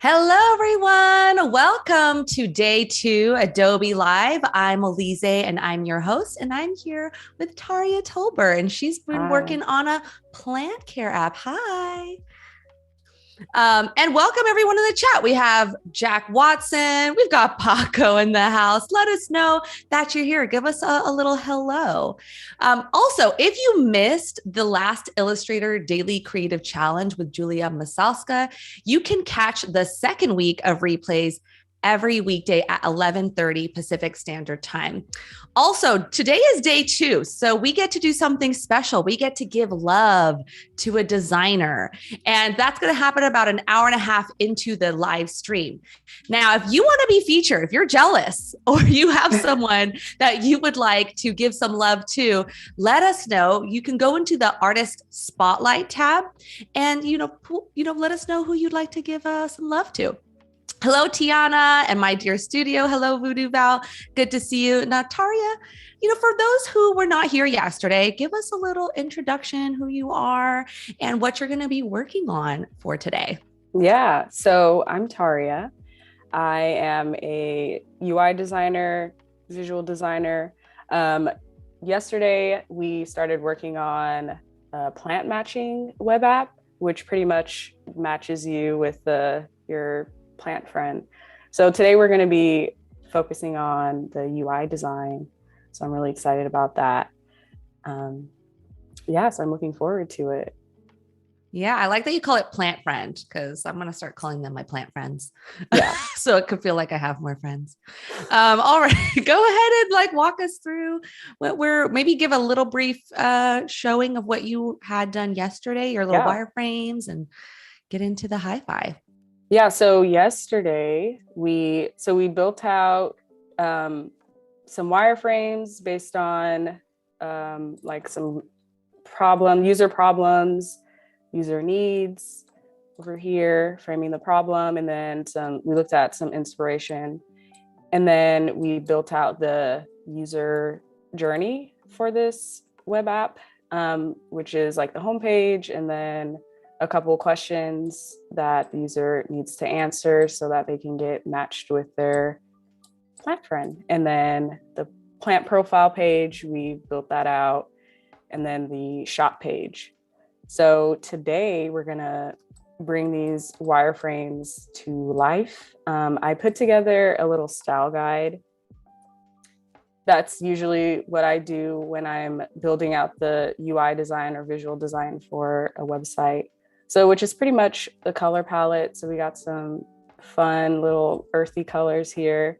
Hello, everyone. Welcome to day 2 Adobe Live. I'm Elizé and I'm your host, and I'm here with Tarrea Tolbert, and she's been working on a plant care app. Hi. And welcome everyone in the chat. We have Jack Watson. We've got Paco in the house. Let us know that you're here. Give us a little hello. Also, if you missed the last Illustrator Daily Creative Challenge with Julia Masalska, you can catch the second week of replays every weekday at 11:30 Pacific Standard Time. Also, today is day 2, so we get to do something special. We get to give love to a designer, and that's going to happen about an hour and a half into the live stream. Now, if you want to be featured, if you're jealous or you have someone that you would like to give some love to, let us know. You can go into the Artist Spotlight tab and, let us know who you'd like to give some love to. Hello, Tiana and my dear studio. Hello, Voodoo Val. Good to see you. Now, Tarrea, for those who were not here yesterday, give us a little introduction, who you are and what you're going to be working on for today. Yeah, so I'm Tarrea. I am a UI designer, visual designer. Yesterday, we started working on a plant matching web app, which pretty much matches you with your plant friend. So today we're going to be focusing on the UI design. So I'm really excited about that. So I'm looking forward to it. Yeah, I like that you call it plant friend, because I'm going to start calling them my plant friends. Yeah. So it could feel like I have more friends. All right, go ahead and walk us through maybe give a little brief showing of what you had done yesterday, your little wireframes, and get into the hi-fi. Yeah, so yesterday we built out some wireframes based on some user problems, user needs over here, framing the problem, and then we looked at some inspiration, and then we built out the user journey for this web app, which is like the homepage, and then a couple of questions that the user needs to answer so that they can get matched with their plant friend. And then the plant profile page, we built that out, and then the shop page. So today we're gonna bring these wireframes to life. I put together a little style guide. That's usually what I do when I'm building out the UI design or visual design for a website. So, which is pretty much the color palette. So we got some fun little earthy colors here.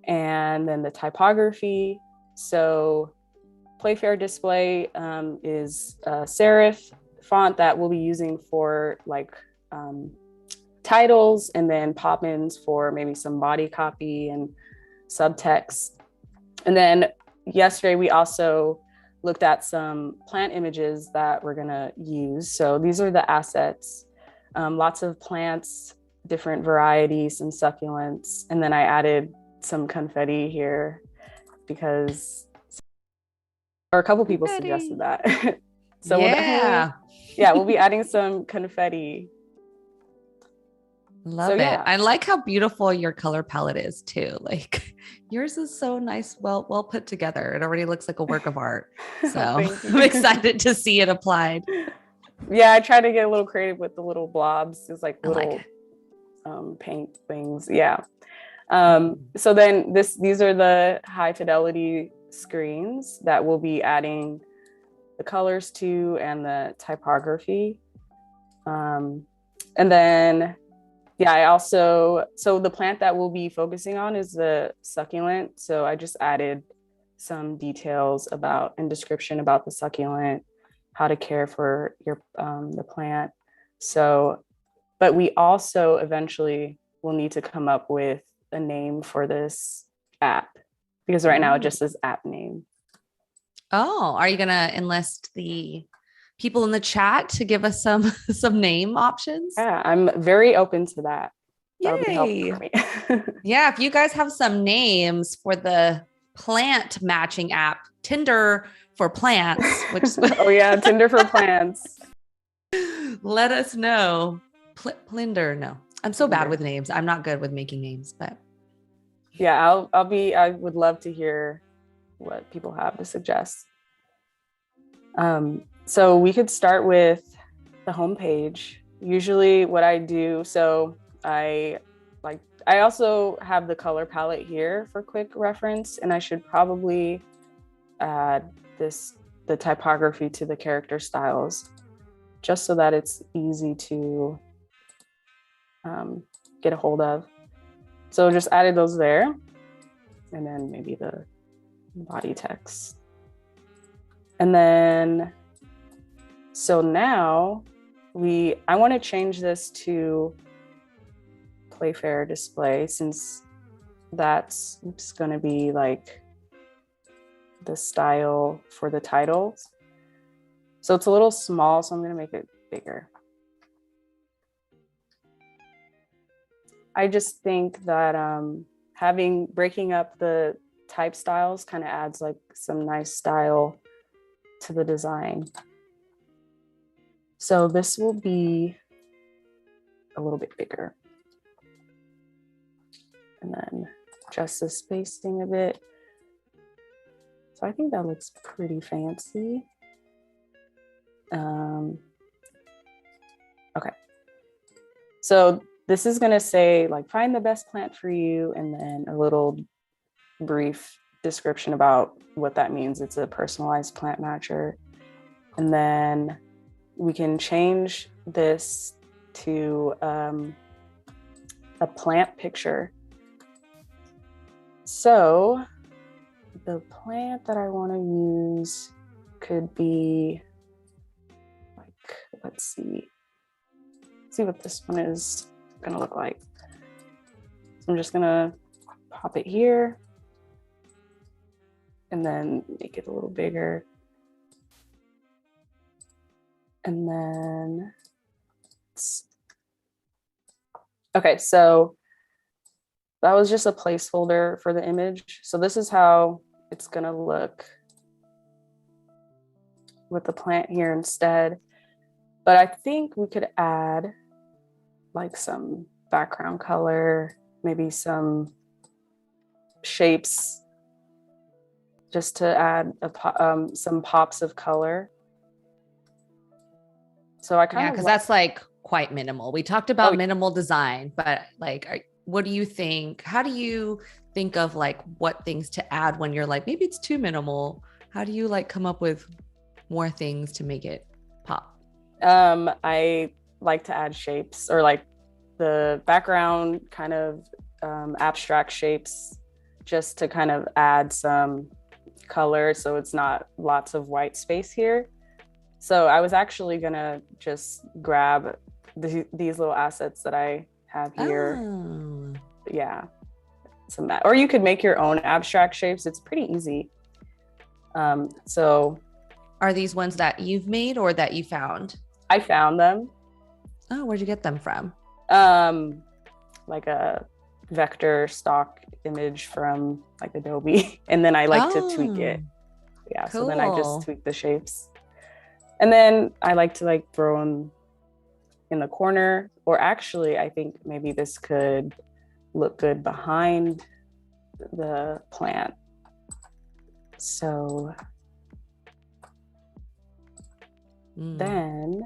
And then the typography. So Playfair Display is a serif font that we'll be using for titles, and then pop-ins for maybe some body copy and subtext. And then yesterday we also looked at some plant images that we're gonna use. So these are the assets, lots of plants, different varieties, some succulents. And then I added some confetti here because a couple people suggested that. So we'll be adding some confetti. Love it. I like how beautiful your color palette is too. Yours is so nice, well put together. It already looks like a work of art. So I'm excited to see it applied. Yeah, I try to get a little creative with the little blobs. It's little paint things. Yeah. So then these are the high fidelity screens that we'll be adding the colors to and the typography. And then so the plant that we'll be focusing on is the succulent. So I just added some details about and description about the succulent, how to care for your the plant. So, but we also eventually will need to come up with a name for this app, because right now it just says app name. Oh, are you gonna enlist the people in the chat to give us some name options? Yeah, I'm very open to that. That would be Yay. helpful for me. Yeah, if you guys have some names for the plant matching app, Tinder for plants, which oh yeah, Tinder for plants. let us know. Plinder, no. I'm so bad Plinder. with names. I'm not good with making names, but yeah, I would love to hear what people have to suggest. So we could start with the homepage. Usually what I do, so I also have the color palette here for quick reference, and I should probably add the typography to the character styles, just so that it's easy to get a hold of. So just added those there, and then maybe the body text. And then, so now I want to change this to Playfair display, since that's going to be like the style for the titles. So it's a little small, so I'm going to make it bigger. I just think that breaking up the type styles kind of adds like some nice style to the design. So this will be a little bit bigger. And then adjust the spacing a bit. So I think that looks pretty fancy. Okay. So this is going to say like, find the best plant for you, and then a little brief description about what that means. It's a personalized plant matcher. And then we can change this to a plant picture. So the plant that I want to use could be like, let's see what this one is going to look like. So I'm just going to pop it here and then make it a little bigger. And then, okay, so that was just a placeholder for the image. So this is how it's gonna look with the plant here instead. But I think we could add like some background color, maybe some shapes, just to add some pops of color. So I kind of, because that's like quite minimal. We talked about minimal design, but like, what do you think? How do you think of like what things to add when you're like, maybe it's too minimal? How do you like come up with more things to make it pop? I like to add shapes, or like the background kind of abstract shapes, just to kind of add some color, so it's not lots of white space here. So I was actually gonna just grab these little assets that I have here. Oh. Yeah, or you could make your own abstract shapes. It's pretty easy. So are these ones that you've made or that you found? I found them. Oh, where'd you get them from? Like a vector stock image from like Adobe, and then I like to tweak it. Yeah, cool. So then I just tweak the shapes. And then I like to like throw them in the corner, or actually I think maybe this could look good behind the plant. So then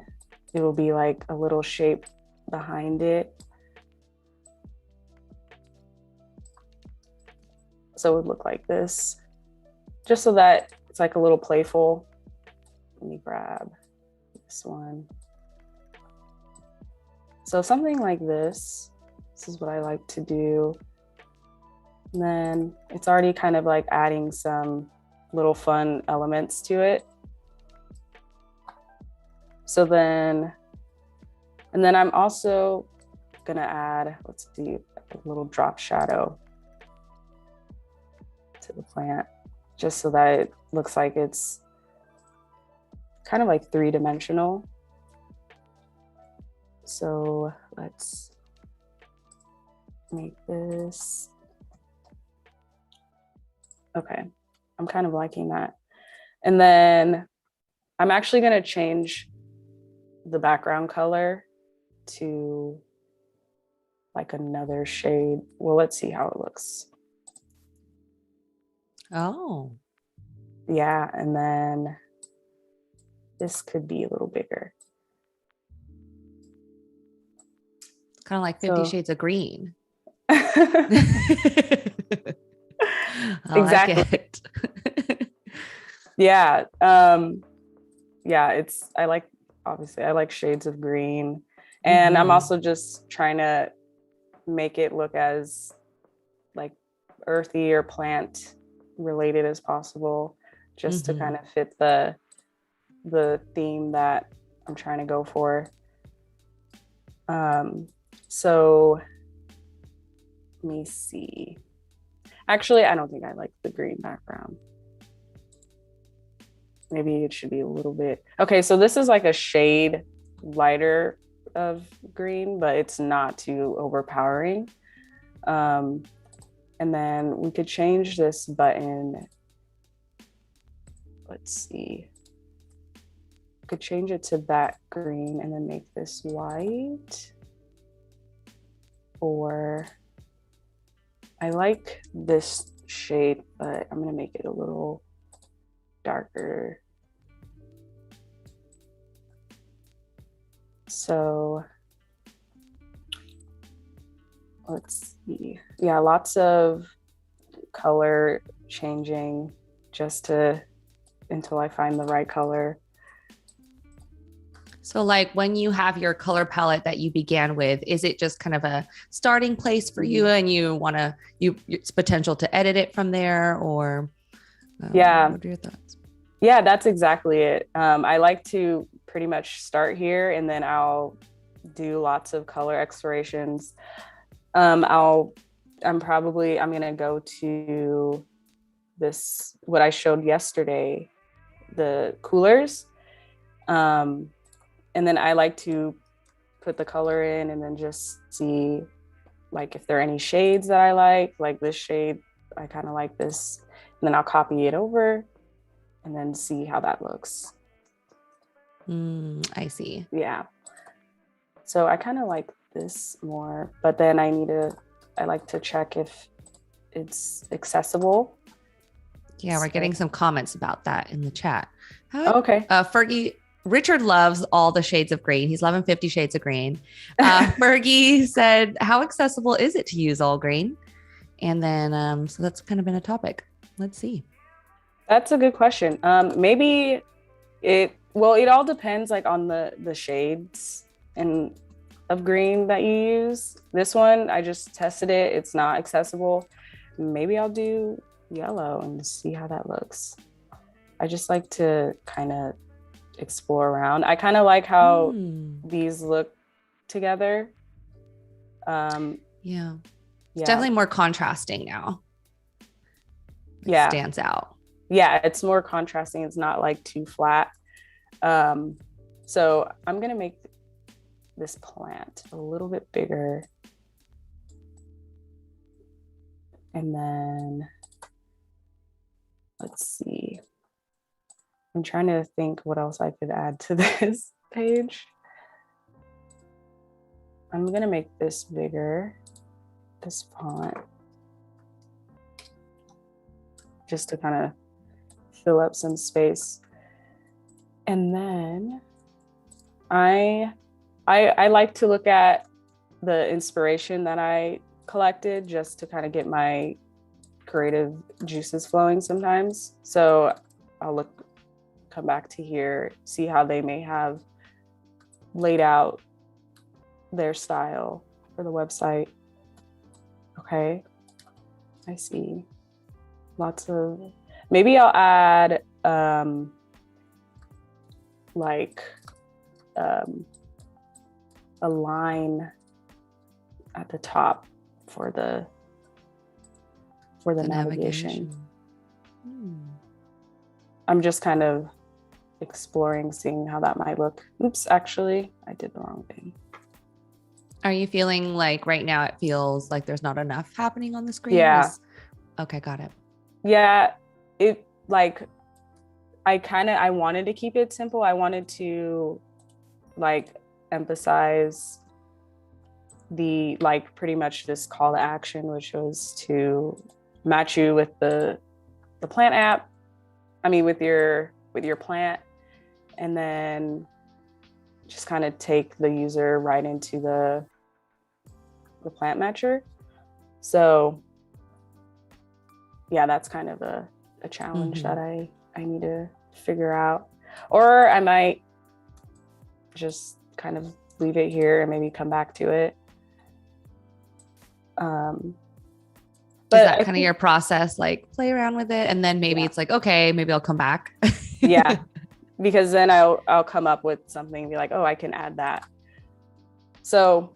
it will be like a little shape behind it. So it would look like this, just so that it's like a little playful. Let me grab this one. So something like this is what I like to do. And then it's already kind of like adding some little fun elements to it. So then, and then I'm also gonna add, let's see, a little drop shadow to the plant, just so that it looks like it's kind of like 3-dimensional. So let's make this. Okay, I'm kind of liking that. And then I'm actually gonna change the background color to like another shade. Well, let's see how it looks. Oh. Yeah, and then this could be a little bigger. Kind of like 50 Shades of Green. I Exactly. like it. Yeah. Yeah, I like shades of green. And I'm also just trying to make it look as like earthy or plant related as possible, just to kind of fit the theme that I'm trying to go for. So let me see. Actually, I don't think I like the green background. Maybe it should be a little bit. Okay, so this is like a shade lighter of green, but it's not too overpowering. And then we could change this button. Let's see. We could change it to that green and then make this white. Or I like this shade, but I'm gonna make it a little darker. So let's see. Yeah, lots of color changing just until I find the right color. So like when you have your color palette that you began with, is it just kind of a starting place for you and you want to, it's potential to edit it from there, or yeah, what are your thoughts? Yeah, that's exactly it. I like to pretty much start here and then I'll do lots of color explorations. I'm gonna go to this, what I showed yesterday, the coolers. And then I like to put the color in and then just see like if there are any shades that I like this shade, I kind of like this, and then I'll copy it over and then see how that looks. I see. Yeah. So I kind of like this more, but then I like to check if it's accessible. Yeah, we're getting some comments about that in the chat. Okay. Fergie, Richard loves all the shades of green. He's loving 50 Shades of Green. Fergie said, how accessible is it to use all green? And then, so that's kind of been a topic. Let's see. That's a good question. Maybe it all depends like on the shades and of green that you use. This one, I just tested it. It's not accessible. Maybe I'll do yellow and see how that looks. I just like to kind of explore around. I kind of like how these look together. Yeah. It's definitely more contrasting now. It stands out. Yeah, it's more contrasting. It's not like too flat. So I'm gonna make this plant a little bit bigger. And then let's see. I'm trying to think what else I could add to this page. I'm gonna make this bigger, this font, just to kind of fill up some space. And then I like to look at the inspiration that I collected just to kind of get my creative juices flowing sometimes. So I'll come back to here, see how they may have laid out their style for the website. Okay, I see lots of maybe I'll add a line at the top for the navigation. I'm just kind of exploring, seeing how that might look. Oops, actually, I did the wrong thing. Are you feeling like right now it feels like there's not enough happening on the screen? Yeah. Okay, got it. Yeah, it like I wanted to keep it simple. I wanted to like emphasize the pretty much this call to action, which was to match you with the plant app. I mean, with your plant, and then just kind of take the user right into the plant matcher. So yeah, that's kind of a challenge that I need to figure out. Or I might just kind of leave it here and maybe come back to it. But is that kind of your process, like play around with it, and then maybe it's like, okay, maybe I'll come back. Yeah, because then I'll come up with something and be like, oh, I can add that. So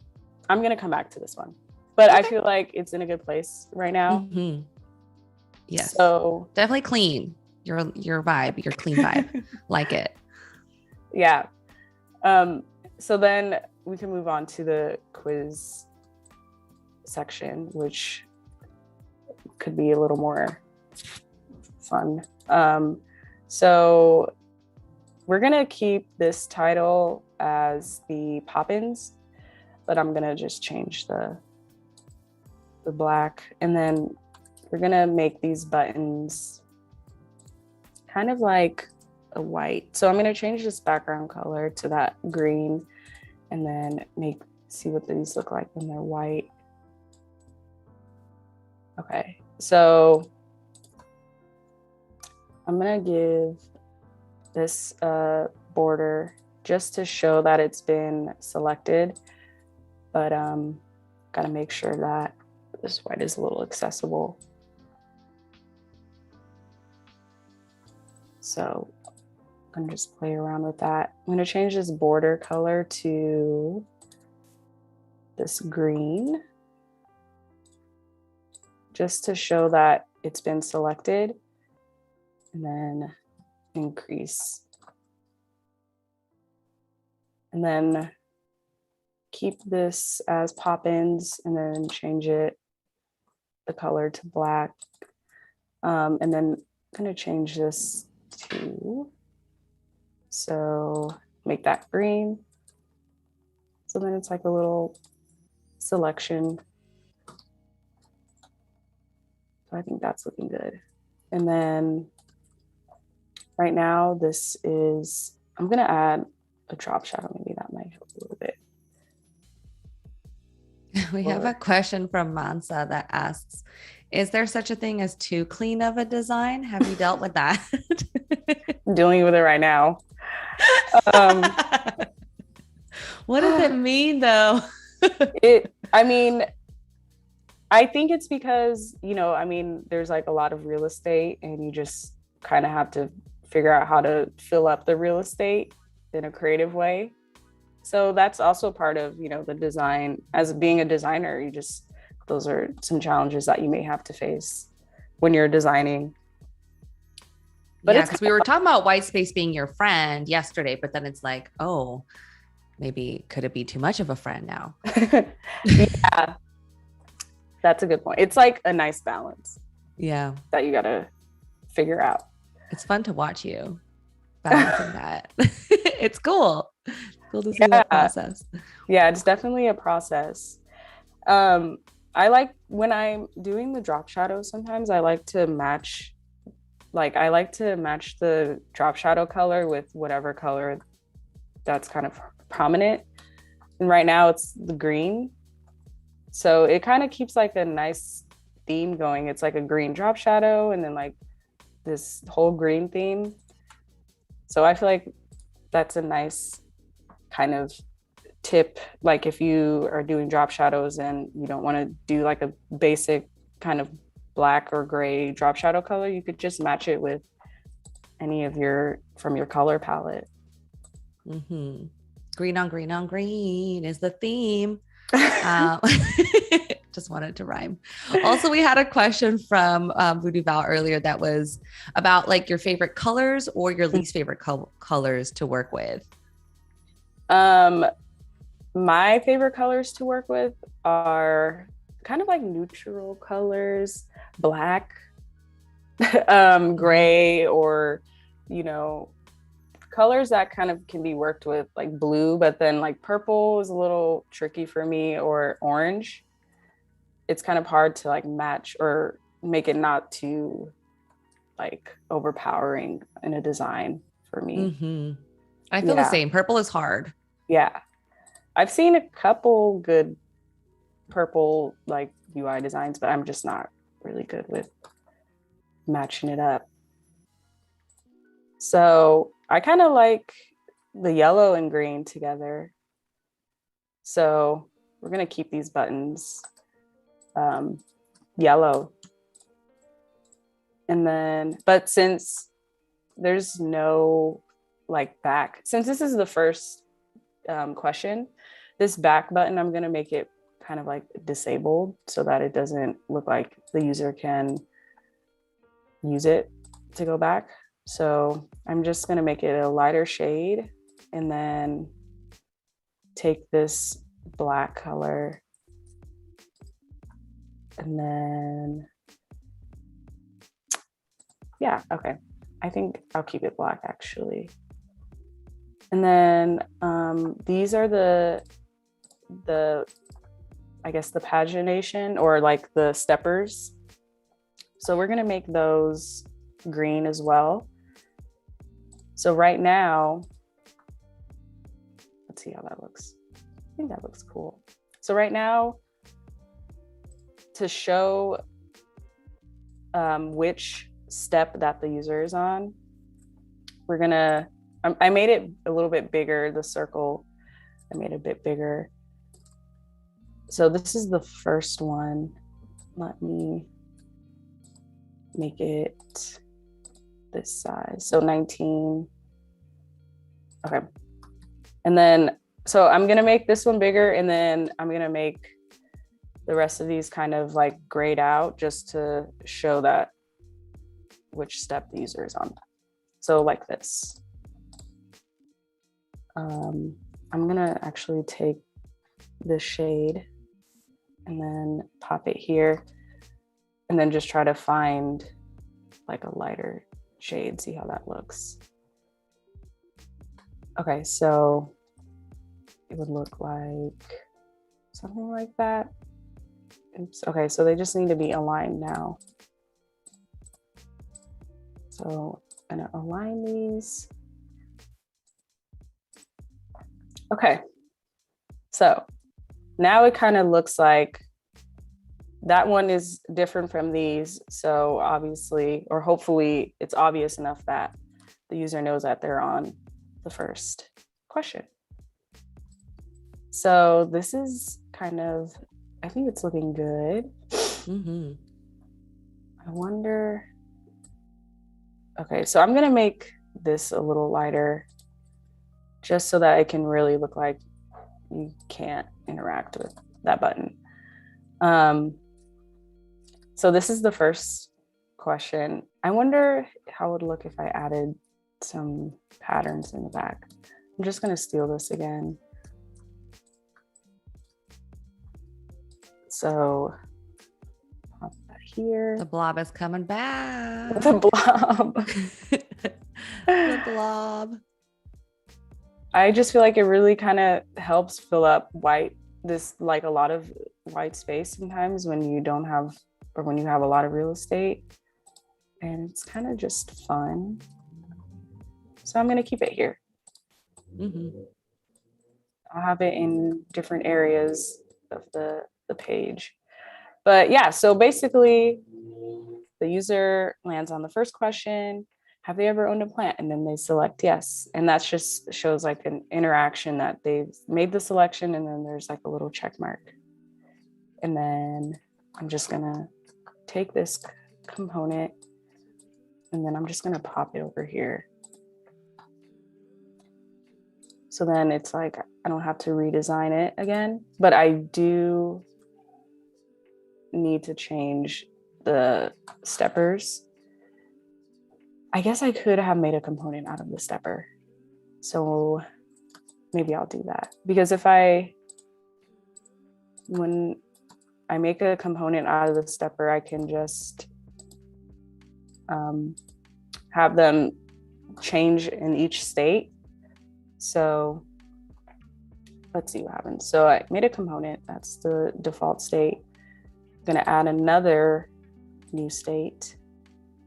I'm gonna come back to this one, but I feel like it's in a good place right now. Yes. So definitely clean. Your vibe, your clean vibe. Like it. Yeah. So then we can move on to the quiz section, which could be a little more fun. So we're gonna keep this title as the pop-ins, but I'm gonna just change the black, and then we're gonna make these buttons kind of like a white. So I'm gonna change this background color to that green, and then see what these look like when they're white. Okay, so I'm gonna give this border just to show that it's been selected, but gotta make sure that this white is a little accessible. So I'm gonna just play around with that. I'm gonna change this border color to this green, just to show that it's been selected, and then increase. And then keep this as pop-ins, and then change the color to black. And then I'm gonna change this to, so make that green. So then it's like a little selection. So I think that's looking good. And then right now I'm gonna add a drop shadow. Maybe that might help a little bit. We have a question from Mansa that asks, is there such a thing as too clean of a design? Have you dealt with that? I'm dealing with it right now. What does it mean though? I think it's because, there's like a lot of real estate, and you just kind of have to figure out how to fill up the real estate in a creative way. So that's also part of, the design. As being a designer, those are some challenges that you may have to face when you're designing. But yeah, because we were talking about white space being your friend yesterday, but then it's like, oh, maybe could it be too much of a friend now? Yeah, that's a good point. It's like a nice balance. Yeah. That you got to figure out. It's fun to watch you balancing that. It's cool. Cool to see that process. Yeah, it's definitely a process. I like when I'm doing the drop shadows, sometimes I like to match the drop shadow color with whatever color that's kind of prominent. And right now it's the green. So it kind of keeps like a nice theme going. It's like a green drop shadow and then like this whole green theme. So I feel like that's a nice kind of tip. Like if you are doing drop shadows and you don't want to do like a basic kind of black or gray drop shadow color, you could just match it with any of from your color palette. Mm-hmm. Green on green on green is the theme. Just wanted to rhyme. Also, we had a question from Voodoo Val earlier that was about like your favorite colors or your least favorite colors to work with. My favorite colors to work with are kind of like neutral colors, black, gray, or, you know, colors that kind of can be worked with, like blue, but then like purple is a little tricky for me, or orange. It's kind of hard to like match or make it not too like overpowering in a design for me. Mm-hmm. I feel the same. Purple is hard. Yeah. I've seen a couple good purple like UI designs, but I'm just not really good with matching it up. So I kind of like the yellow and green together. So we're going to keep these buttons yellow. And then, but since there's no like back, since this is the first question, this back button, I'm going to make it kind of like disabled so that it doesn't look like the user can use it to go back. So I'm just going to make it a lighter shade and then take this black color and then, yeah, okay. I think I'll keep it black actually. And then these are the I guess the pagination or like the steppers. So we're gonna make those green as well. So right now, let's see how that looks. I think that looks cool. So right now, to show which step that the user is on, we're gonna, I made it a little bit bigger, the circle, I made it a bit bigger. So this is the first one. Let me make it this size. So 19. Okay. And then, so I'm going to make this one bigger, and then I'm going to make the rest of these kind of like grayed out just to show that which step the user is on. So like this. I'm going to actually take this shade and then pop it here, and then just try to find like a lighter shade, see how that looks. Okay, so it would look like something like that. Oops. Okay, so they just need to be aligned now. So I'm gonna align these. Okay, so now it kind of looks like that one is different from these. So obviously, or hopefully it's obvious enough that the user knows that they're on the first question. So this is kind of, I think it's looking good. Mm-hmm. I wonder, okay, so I'm gonna make this a little lighter just so that it can really look like you can't interact with that button. So this is the first question. I wonder how it would look if I added some patterns in the back. I'm just gonna steal this again. So pop that here. The blob is coming back. The blob. The blob. I just feel like it really kind of helps fill up like a lot of white space sometimes when you don't have, or when you have a lot of real estate, and it's kind of just fun. So I'm going to keep it here. Mm-hmm. I'll have it in different areas of the page. But yeah, so basically the user lands on the first question. Have they ever owned a plant? And then they select yes. And that just shows like an interaction that they've made the selection, and then there's like a little check mark. And then I'm just gonna take this component and then I'm just going to pop it over here. So then it's like, I don't have to redesign it again, but I do need to change the steppers. I guess I could have made a component out of the stepper. So maybe I'll do that, because when I make a component out of the stepper, I can just have them change in each state. So let's see what happens. So I made a component, that's the default state. I'm gonna add another new state,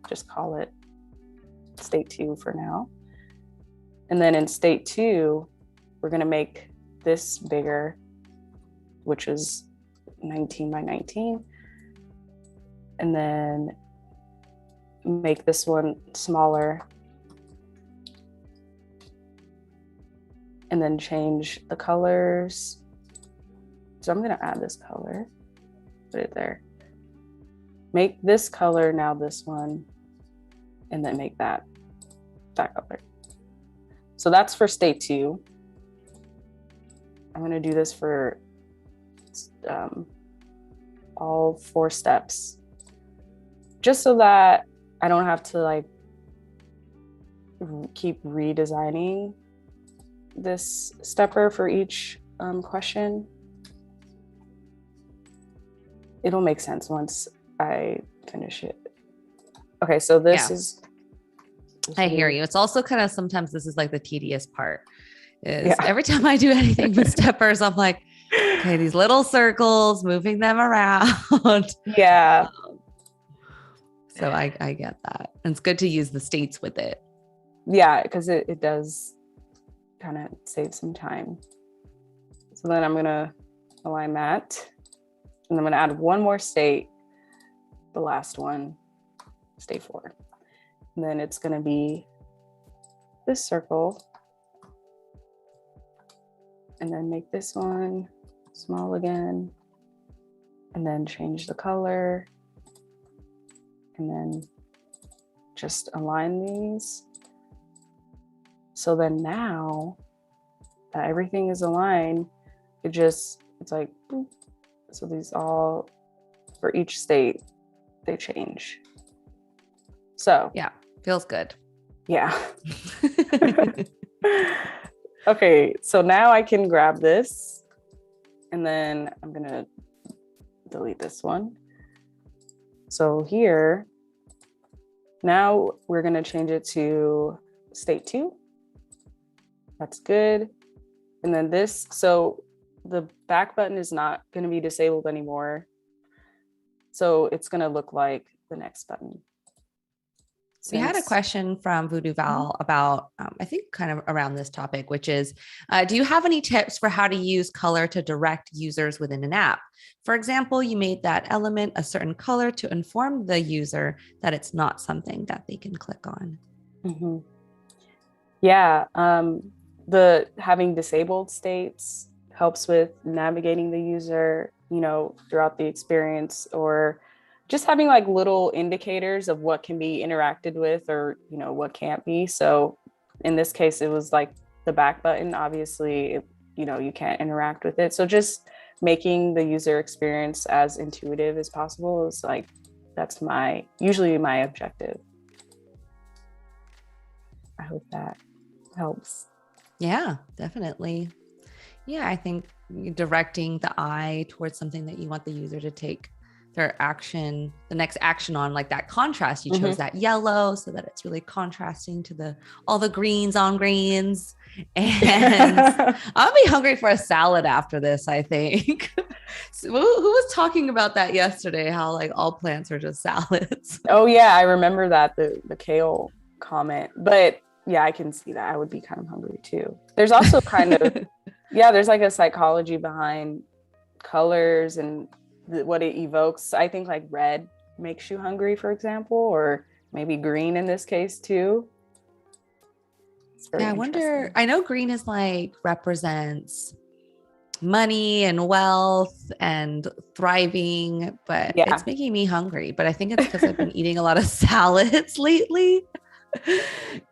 just call it state 2 for now. And then in state 2, we're gonna make this bigger, which is 19 by 19. And then make this one smaller. And then change the colors. So I'm gonna add this color, put it there. Make this color now this one, and then make that color. So that's for state 2. I'm gonna do this for all 4 steps, just so that I don't have to like keep redesigning this stepper for each question. It'll make sense once I finish it. Okay, so this is. I hear you. It's also kind of, sometimes this is like the tedious part. Is every time I do anything with steppers, I'm like, okay, these little circles, moving them around. Yeah. So I get that. And it's good to use the states with it. Yeah, because it does kind of save some time. So then I'm gonna align that, and I'm gonna add one more state, the last one, state 4. And then it's gonna be this circle, and then make this one small again, and then change the color, and then just align these. So then now that everything is aligned, it's like, boop. So these all, for each state, they change. So yeah, feels good. Yeah. Okay, so now I can grab this, and then I'm gonna delete this one. So here, now we're gonna change it to state 2. That's good. And then this, so the back button is not going to be disabled anymore. So it's going to look like the next button. We had a question from Voodoo Val about, I think kind of around this topic, which is, do you have any tips for how to use color to direct users within an app? For example, you made that element a certain color to inform the user that it's not something that they can click on. Mm-hmm. Yeah. The having disabled states helps with navigating the user, throughout the experience, or just having like little indicators of what can be interacted with or, what can't be. So in this case, it was like the back button, obviously, you can't interact with it. So just making the user experience as intuitive as possible is like, that's usually my objective. I hope that helps. Yeah, definitely. Yeah, I think directing the eye towards something that you want the user to take their action, the next action on, like that contrast. You chose that yellow so that it's really contrasting to all the greens on greens. And I'll be hungry for a salad after this, I think. So who was talking about that yesterday? How like all plants are just salads. Oh yeah, I remember that, the kale comment. But yeah, I can see that. I would be kind of hungry too. There's also kind of, there's like a psychology behind colors and what it evokes. I think like red makes you hungry, for example, or maybe green in this case too. Yeah, I wonder, I know green is like represents money and wealth and thriving, but it's making me hungry. But I think it's because I've been eating a lot of salads lately.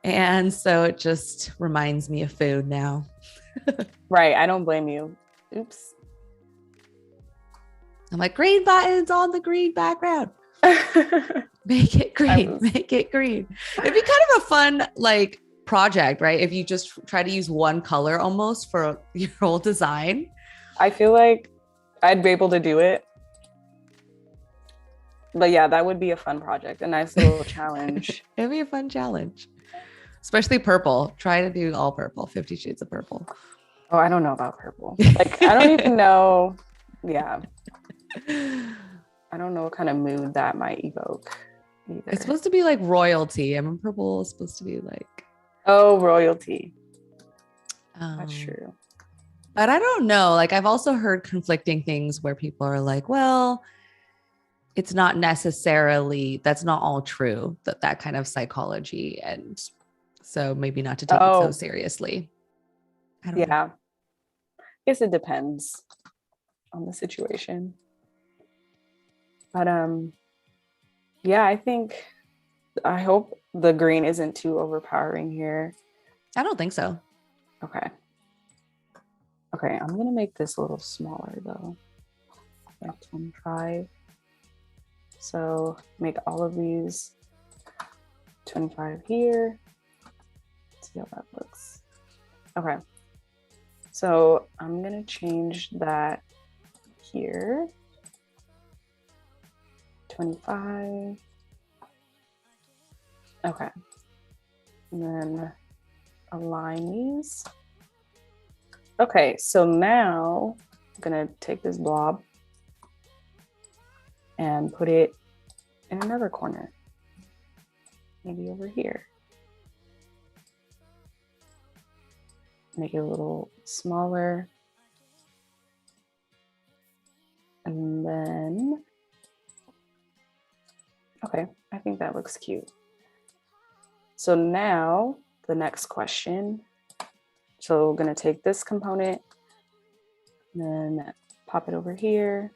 And so it just reminds me of food now. Right. I don't blame you. Oops. I'm like, green buttons on the green background. Make it green. Make it green. It'd be kind of a fun like project, right? If you just try to use one color almost for your whole design. I feel like I'd be able to do it. But yeah, that would be a fun project. A nice little challenge. It'd be a fun challenge. Especially purple. Try to do all purple, 50 shades of purple. Oh, I don't know about purple. Like, I don't even know. Yeah. I don't know what kind of mood that might evoke either. It's supposed to be like royalty. I mean, purple is supposed to be like... Oh, royalty. That's true. But I don't know. Like, I've also heard conflicting things where people are like, well, it's not necessarily, that's not all true, that kind of psychology. And so maybe not to take it so seriously. I don't know. I guess it depends on the situation. But yeah, I hope the green isn't too overpowering here. I don't think so. Okay, I'm gonna make this a little smaller though, like 25. So make all of these 25 here. Let's see how that looks. Okay, so I'm gonna change that here. 25. Okay. And then align these. Okay, so now I'm gonna take this blob and put it in another corner. Maybe over here. Make it a little smaller. And then okay, I think that looks cute. So now the next question. So we're gonna take this component and then pop it over here.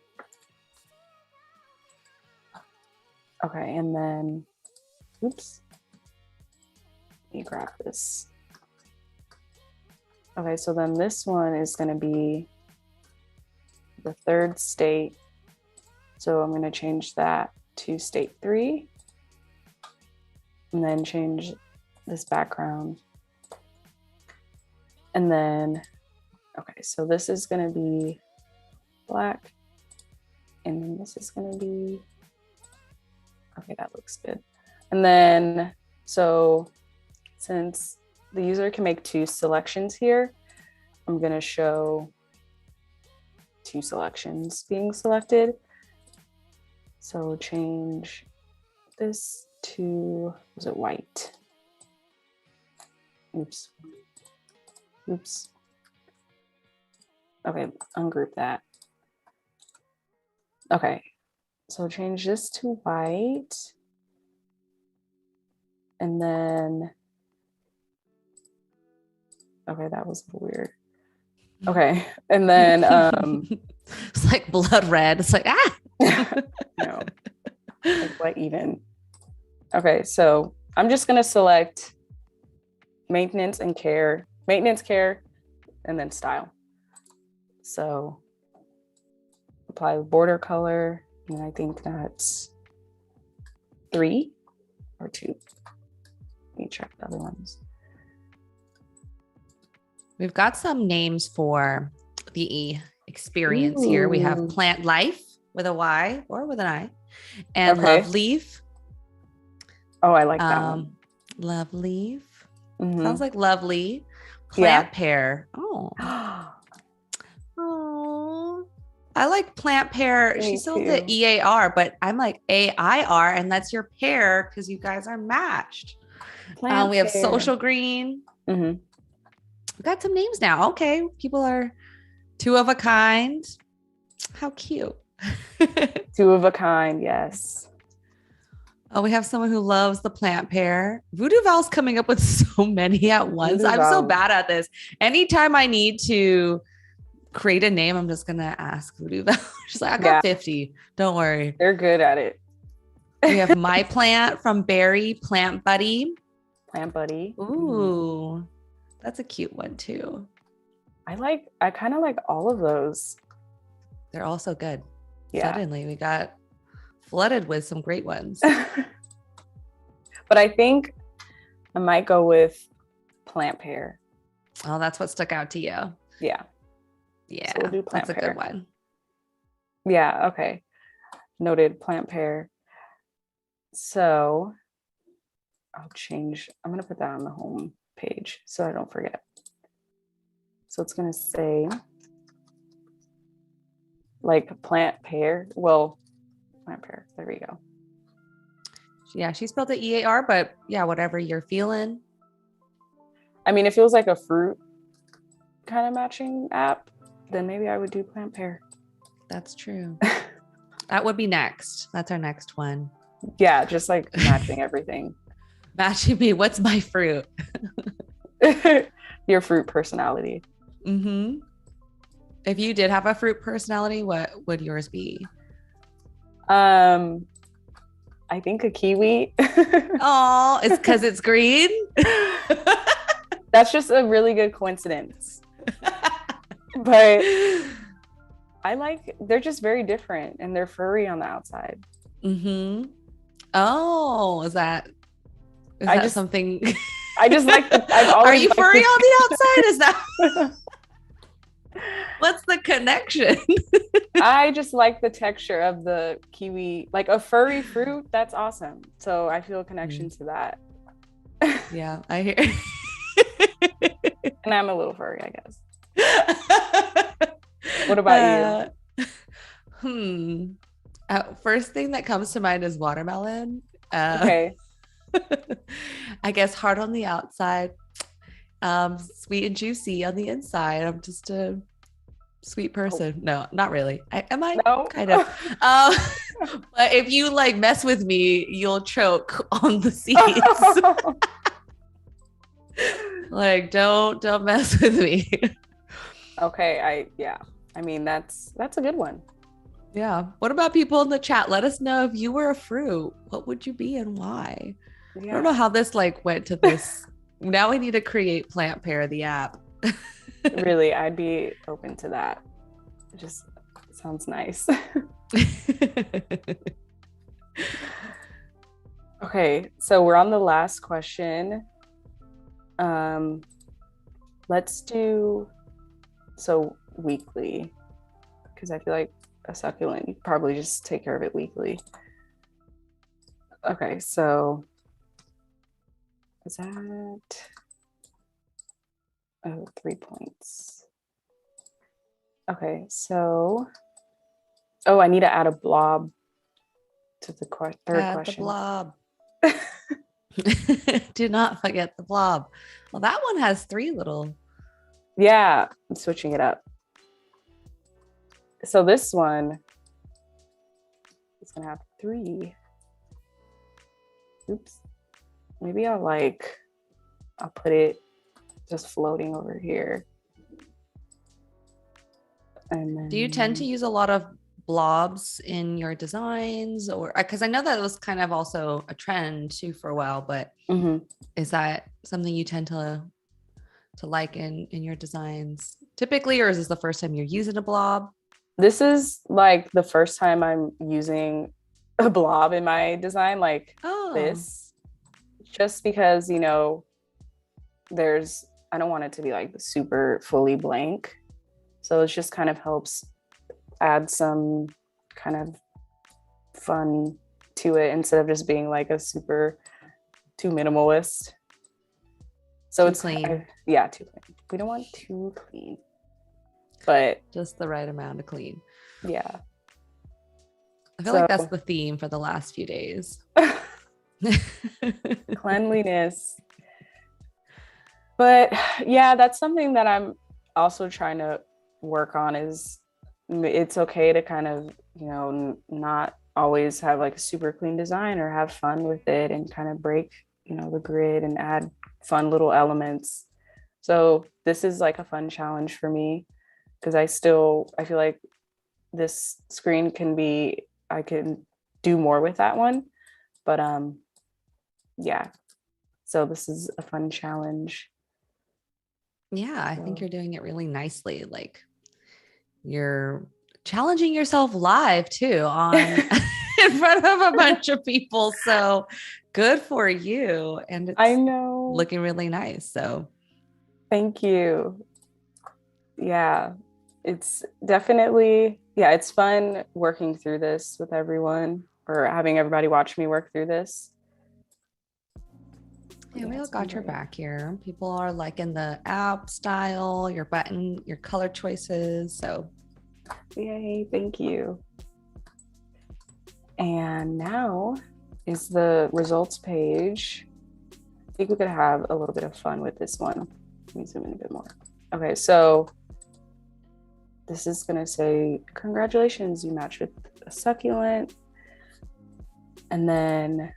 Okay, and then, oops, let me grab this. Okay, so then this one is gonna be the third state. So I'm gonna change that to state 3 and then change this background. And then, okay, so this is gonna be black and then this is gonna be, okay, that looks good. And then, so since the user can make 2 selections here, I'm gonna show 2 selections being selected. So change this to, was it white? Oops. Okay, ungroup that. Okay, so change this to white. And then, okay, that was weird. Okay, and then it's like blood red. It's like, no, like what even? Okay, so I'm just gonna select maintenance, care, and then style. So apply the border color, and I think that's 3 or 2. Let me check the other ones. We've got some names for the experience here. We have Plant Life with a Y or with an I, and Love Leaf. Oh, I like that one. Love Leaf. Sounds like lovely. Plant Pear. Oh. Oh. I like Plant Pear. She sold the EAR, but I'm like AIR, and that's your pair because you guys are matched. We have Social Green. We've got some names now. Okay. People are 2 of a kind. How cute. 2 of a kind. Yes. Oh, we have someone who loves the Plant Pear. Voodoo Val's coming up with so many at once. I'm so bad at this. Anytime I need to create a name, I'm just gonna ask Voodoo Bell. She's like, I got Yeah. 50. Don't worry. They're good at it. We have My Plant from Barry, Plant Buddy. Plant Buddy. Ooh, that's a cute one too. I kind of like all of those. They're all so good. Yeah. Suddenly we got flooded with some great ones. But I think I might go with Plant Pear. Oh, that's what stuck out to you. Yeah. Yeah, So we'll do Plant that's Pear. a good one. Yeah, okay. Noted, Plant Pear. So I'm going to put that on the home page so I don't forget. So it's going to say like Plant Pear. Well, Plant Pear. There we go. Yeah, she spelled it EAR, but yeah, whatever you're feeling. I mean, it feels like a fruit kind of matching app. Then maybe I would do Plant Pear. That's true. That would be next. That's our next one. Yeah, just like matching everything. Matching me. What's my fruit? Your fruit personality. Mm-hmm. If you did have a fruit personality, what would yours be? I think a kiwi. Oh, it's because it's green. That's just a really good coincidence. But they're just very different and they're furry on the outside. Mm-hmm. Oh, is that something? I just like Are you furry on the outside? Is that what's the connection? I just like the texture of the kiwi, like a furry fruit. That's awesome. So I feel a connection to that. Yeah, I hear. And I'm a little furry, I guess. What about you? First thing that comes to mind is watermelon. Okay. I guess hard on the outside, sweet and juicy on the inside. I'm just a sweet person. No, not really. Am I? No. Kind of. But if you like mess with me, you'll choke on the seeds. Like, don't mess with me. Okay. I mean, that's a good one. Yeah. What about people in the chat? Let us know if you were a fruit, what would you be and why? Yeah. I don't know how this like went to this. Now we need to create Plant Pear, the app. Really, I'd be open to that. It just sounds nice. Okay, so we're on the last question. Let's do weekly, because I feel like a succulent, you probably just take care of it weekly. Okay, so is that 3 points? Okay, so I need to add a blob to the third question. The blob. Do not forget the blob. Well, that one has 3 little. Yeah, I'm switching it up. So this one is gonna have 3. Oops. Maybe I'll put it just floating over here. And then, do you tend to use a lot of blobs in your designs, or because I know that was kind of also a trend too for a while, but is that something you tend to like in your designs typically, or is this the first time you're using a blob? This is like the first time I'm using a blob in my design, this, just because, I don't want it to be like super fully blank. So it just kind of helps add some kind of fun to it instead of just being like a super too minimalist. So it's clean. too clean. We don't want too clean, but just the right amount of clean. Yeah. I feel like that's the theme for the last few days. Cleanliness. But yeah, that's something that I'm also trying to work on. Is it's okay to kind of, not always have like a super clean design, or have fun with it and kind of break, the grid and add fun little elements. So this is like a fun challenge for me because I feel like this screen I can do more with that one. But yeah, so this is a fun challenge. Yeah, I think you're doing it really nicely. Like you're challenging yourself live too on in front of a bunch of people. So good for you. And it's I know, looking really nice. So thank you. Yeah, it's definitely, it's fun working through this with everyone, or having everybody watch me work through this. yeah, we all got your back here. People are liking the app style, your button, your color choices. So yay, thank you. And now is the results page. I think we could have a little bit of fun with this one. Let me zoom in a bit more. Okay, so this is gonna say, congratulations, you matched with a succulent. And then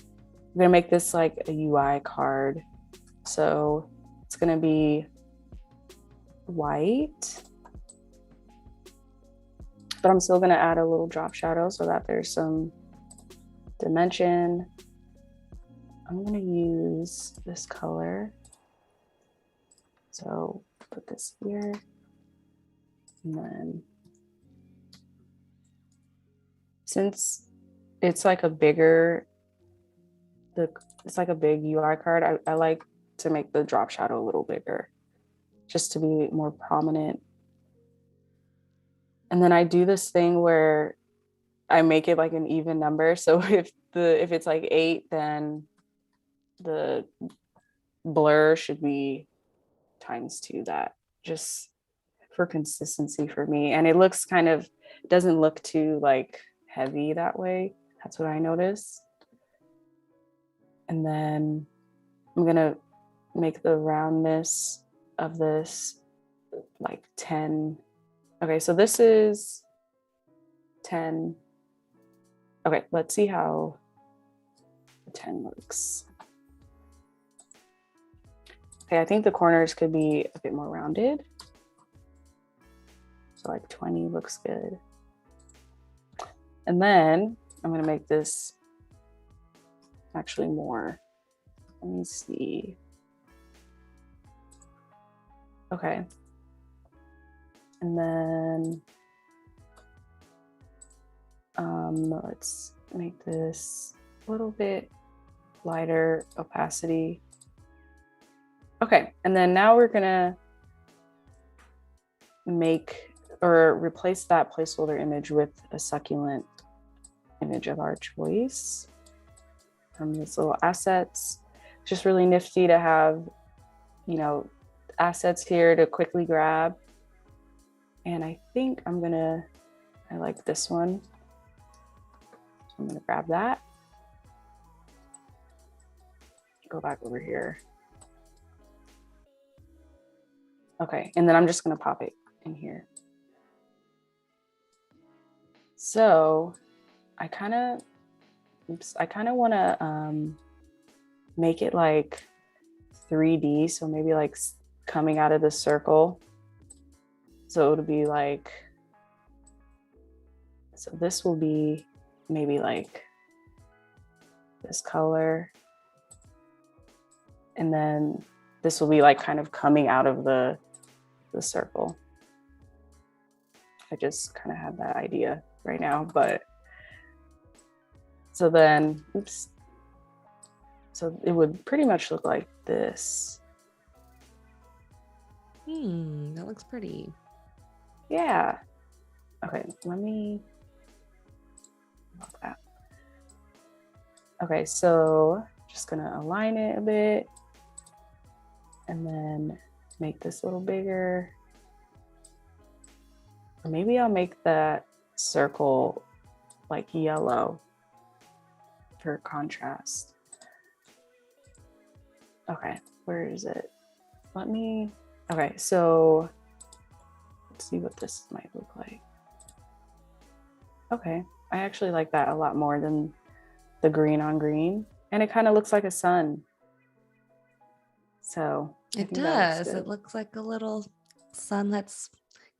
I'm gonna make this like a UI card. So it's gonna be white, but I'm still gonna add a little drop shadow so that there's some dimension. I'm gonna use this color. So put this here, and then since it's like a bigger, it's like a big UI card, I like to make the drop shadow a little bigger, just to be more prominent. And then I do this thing where I make it like an even number. So if it's like 8, then the blur should be ×2 that, just for consistency for me. And it looks doesn't look too like heavy that way. That's what I notice. And then I'm gonna make the roundness of this like 10. Okay, so this is 10. Okay, let's see how 10 looks. Okay, I think the corners could be a bit more rounded. So like 20 looks good. And then I'm gonna make this actually more. Let me see. Okay. And then let's make this a little bit lighter opacity. Okay, and then now we're gonna make or replace that placeholder image with a succulent image of our choice from this little assets. Just really nifty to have, assets here to quickly grab. And I think I like this one. So I'm gonna grab that. Go back over here. Okay, and then I'm just gonna pop it in here. So I kind of want to make it like 3D. So maybe like coming out of the circle. So it would be like, so this will be maybe like this color. And then this will be like kind of coming out of the circle. I just kind of have that idea right now, but so then, oops. So it would pretty much look like this. that looks pretty. Yeah. Okay, let me love that. Okay, so just gonna align it a bit and then make this a little bigger. Or maybe I'll make that circle like yellow for contrast. Okay, where is it? Okay, so let's see what this might look like. Okay, I actually like that a lot more than the green on green. And it kind of looks like a sun. So it does. It looks like a little sun that's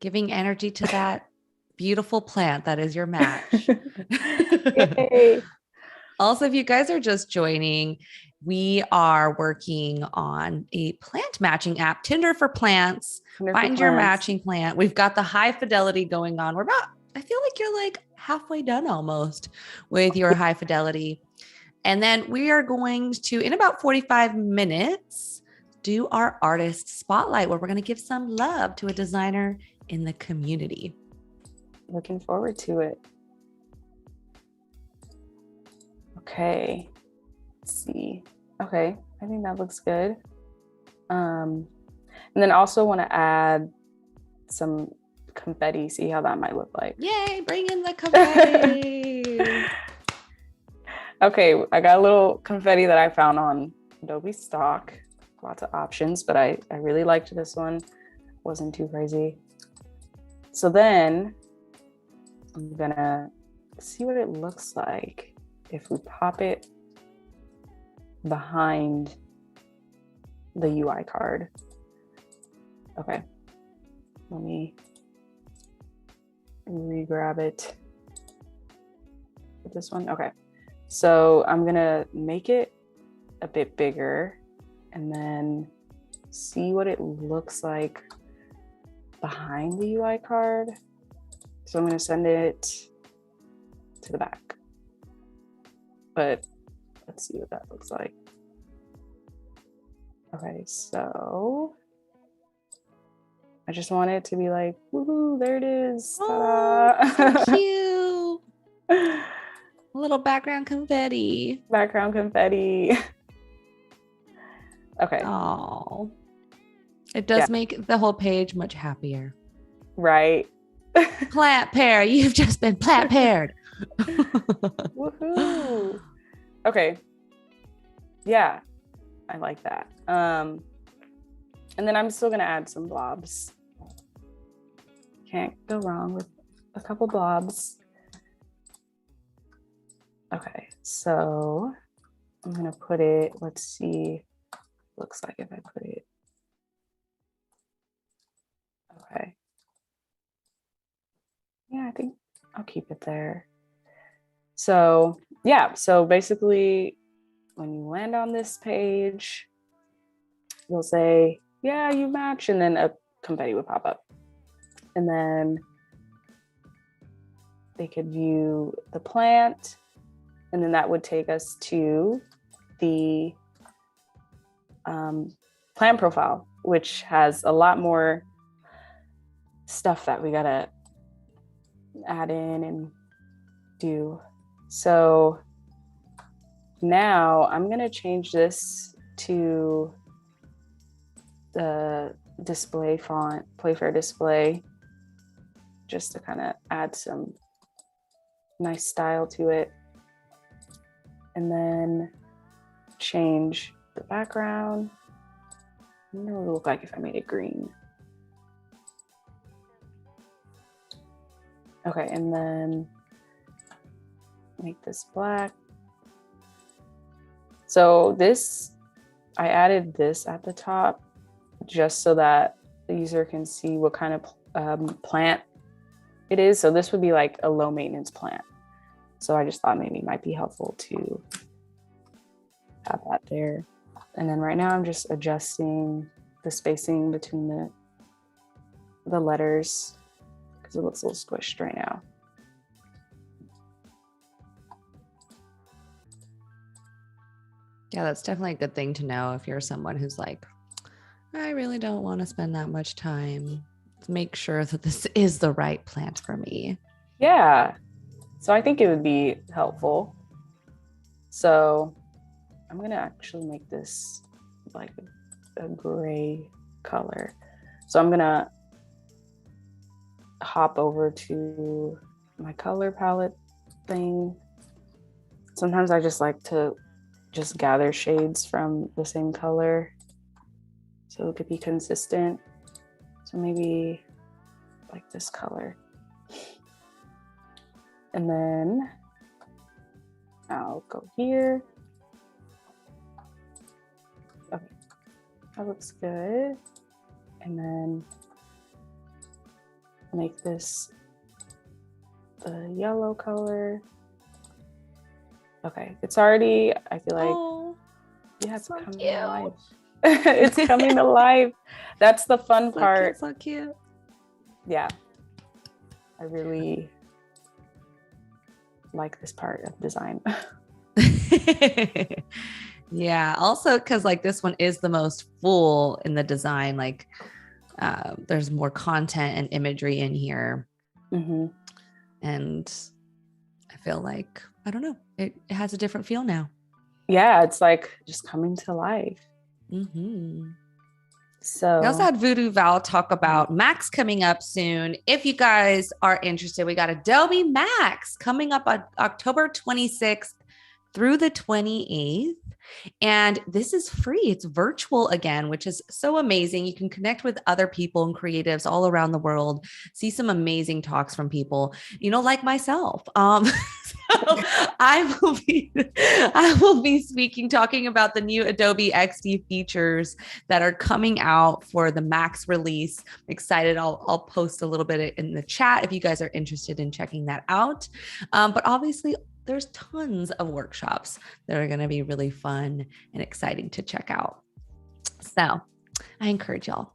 Giving energy to that beautiful plant that is your match. Yay. Also, if you guys are just joining, we are working on a plant matching app, Tinder for plants. Find your matching plant. We've got the high fidelity going on. I feel like you're like halfway done almost with your high fidelity. And then we are going to, in about 45 minutes, do our artist spotlight where we're going to give some love to a designer in the community. Looking forward to it. Okay, let's see. Okay, I think that looks good. And then also want to add some confetti, see how that might look like. Yay, bring in the confetti. Okay, I got a little confetti that I found on Adobe stock. Lots of options, but I really liked this one. Wasn't too crazy. So then I'm gonna see what it looks like if we pop it behind the UI card. Okay, let me re-grab it with this one. Okay, so I'm gonna make it a bit bigger and then see what it looks like behind the UI card. So I'm gonna send it to the back, but let's see what that looks like. Okay, so I just want it to be like, woohoo, there it is. Oh, so cute. A little background confetti. Background confetti. Okay. Oh, it does make the whole page much happier. Right. Plant pair, you've just been plant paired. Woohoo. Okay. Yeah, I like that. And then I'm still gonna add some blobs. Can't go wrong with a couple blobs. Okay, so I'm gonna put it, let's see, looks like if I put it. Okay. Yeah, I think I'll keep it there. So yeah, so basically when you land on this page, you'll say, yeah, you match, and then a confetti would pop up. And then they could view the plant, and then that would take us to the plant profile, which has a lot more stuff that we gotta add in and do. So now I'm gonna change this to the display font, Playfair Display, just to kind of add some nice style to it. And then change the background. I don't know what it would look like if I made it green. Okay, and then make this black. So this, I added this at the top just so that the user can see what kind of plant it is. So this would be like a low maintenance plant. So I just thought maybe it might be helpful to have that there. And then right now I'm just adjusting the spacing between the letters because it looks a little squished right now. Yeah, that's definitely a good thing to know if you're someone who's like, I really don't want to spend that much time to make sure that this is the right plant for me. Yeah, so I think it would be helpful. So I'm gonna actually make this like a gray color. So I'm gonna hop over to my color palette thing. Sometimes I just like to just gather shades from the same color so it could be consistent. So maybe like this color. And then I'll go here. Okay, that looks good. And then make this the yellow color. Okay, it's already, I feel like, yeah, it's so coming to life. It's coming to life. That's the fun part. So cute. Yeah, I really like this part of design. Yeah, also because like this one is the most full in the design, like there's more content and imagery in here. Mm-hmm. And I feel like, I don't know, it has a different feel now. Yeah, it's like just coming to life. Mm-hmm. So we also had Voodoo Val talk about Max coming up soon. If you guys are interested, we got Adobe Max coming up on October 26th through the 28th. And this is free. It's virtual again, which is so amazing. You can connect with other people and creatives all around the world, see some amazing talks from people, like myself. So I will be speaking, talking about the new Adobe XD features that are coming out for the Max release. I'm excited. I'll post a little bit in the chat if you guys are interested in checking that out. But obviously, there's tons of workshops that are going to be really fun and exciting to check out. So I encourage y'all.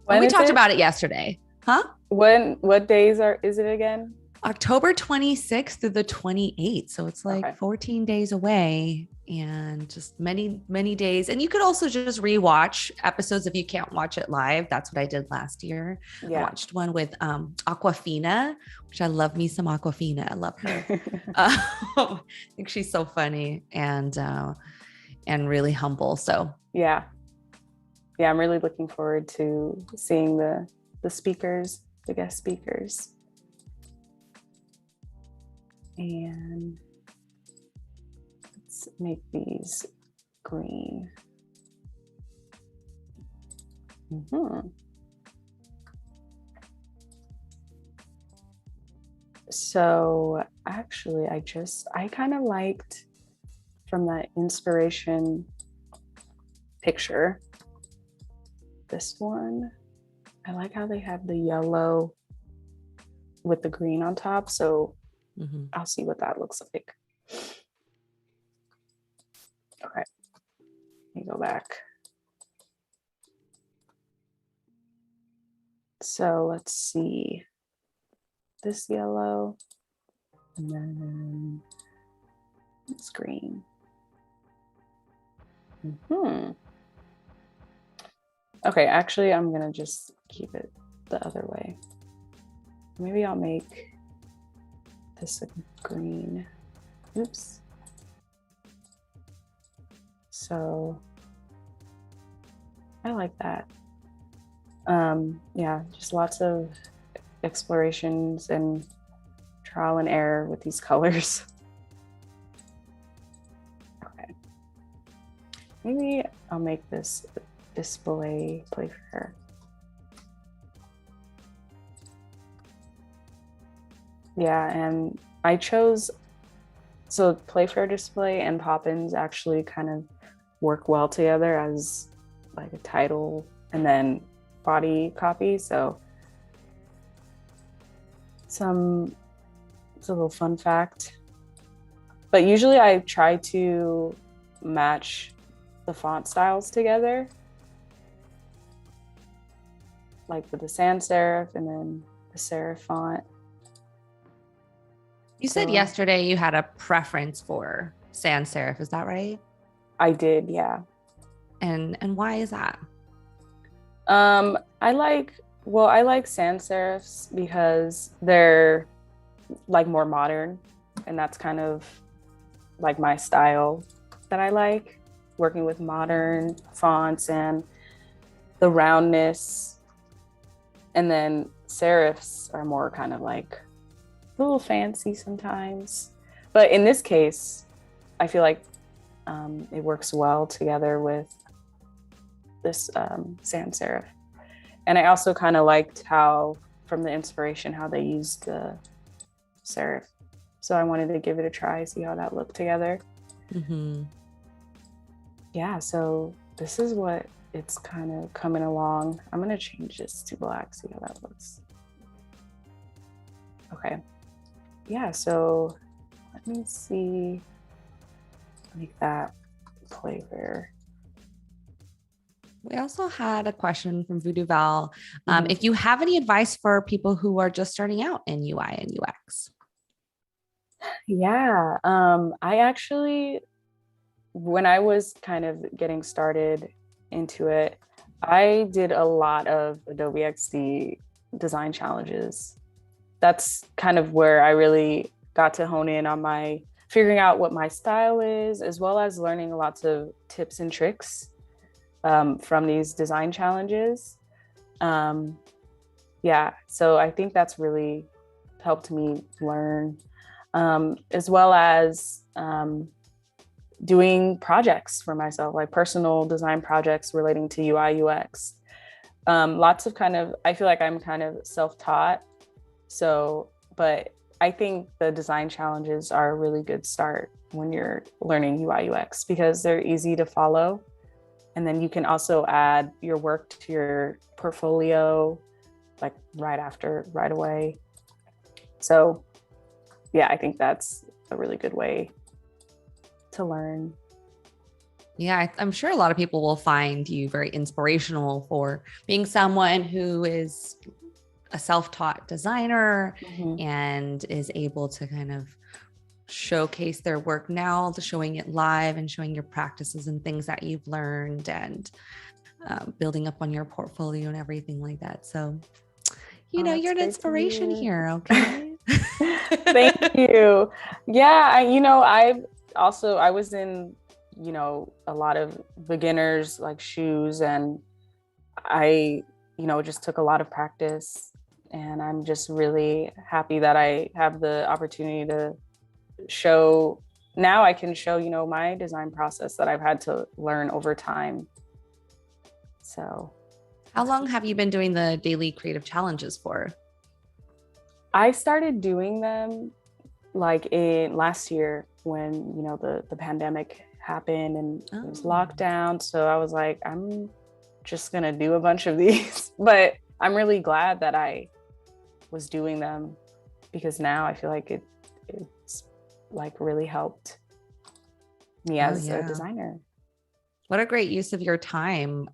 We talked about it yesterday. Huh? What days is it again? October 26th through the 28th. So it's like 14 days away and just many, many days. And you could also just rewatch episodes if you can't watch it live. That's what I did last year. Yeah. I watched one with Aquafina, which I love me some Aquafina. I love her. I think she's so funny and really humble. So yeah, I'm really looking forward to seeing the speakers, the guest speakers. And let's make these green. Mm-hmm. So actually, I kind of liked from that inspiration picture, this one. I like how they have the yellow with the green on top. So I'll see what that looks like. Okay, let me go back. So let's see. This yellow, and then it's green. Okay, actually, I'm gonna just keep it the other way. Maybe I'll make this a green. Oops. So I like that. Yeah, just lots of explorations and trial and error with these colors. Okay. Maybe I'll make this display Playfair. Yeah, and I chose, so Playfair display and Poppins actually kind of work well together as like a title and then body copy. So it's a little fun fact. But usually I try to match the font styles together, like with the sans serif and then the serif font. You said yesterday you had a preference for sans serif, is that right? I did, yeah. And why is that? I like sans serifs because they're like more modern, and that's kind of like my style that I like, working with modern fonts and the roundness. And then serifs are more kind of like a little fancy sometimes. But in this case, I feel like it works well together with this sans serif. And I also kind of liked how, from the inspiration, how they used the serif. So I wanted to give it a try, see how that looked together. Yeah, so this is what it's kind of coming along. I'm going to change this to black, see how that looks. Okay. Yeah, so let me see, make that play fair. We also had a question from Voodoo Val. If you have any advice for people who are just starting out in UI and UX. Yeah, I actually, when I was kind of getting started into it, I did a lot of Adobe XD design challenges. That's kind of where I really got to hone in on my figuring out what my style is, as well as learning lots of tips and tricks from these design challenges. Yeah, so I think that's really helped me learn, as well as doing projects for myself, like personal design projects relating to UI UX. Lots of I feel like I'm kind of self-taught. So, but I think the design challenges are a really good start when you're learning UI UX because they're easy to follow. And then you can also add your work to your portfolio, like right away. So yeah, I think that's a really good way to learn. Yeah, I'm sure a lot of people will find you very inspirational for being someone who is a self-taught designer and is able to kind of showcase their work now, showing it live and showing your practices and things that you've learned and building up on your portfolio and everything like that. So, you're an inspiration here. Okay. Thank you. Yeah. I was in, a lot of beginners like shoes, and I, just took a lot of practice, and I'm just really happy that I have the opportunity to I can show, my design process that I've had to learn over time. So how long have you been doing the daily creative challenges for? I started doing them like in last year when, the pandemic happened and it was lockdown. So I was like, I'm just going to do a bunch of these, but I'm really glad that I was doing them because now I feel like it's like really helped me as a designer. What a great use of your time.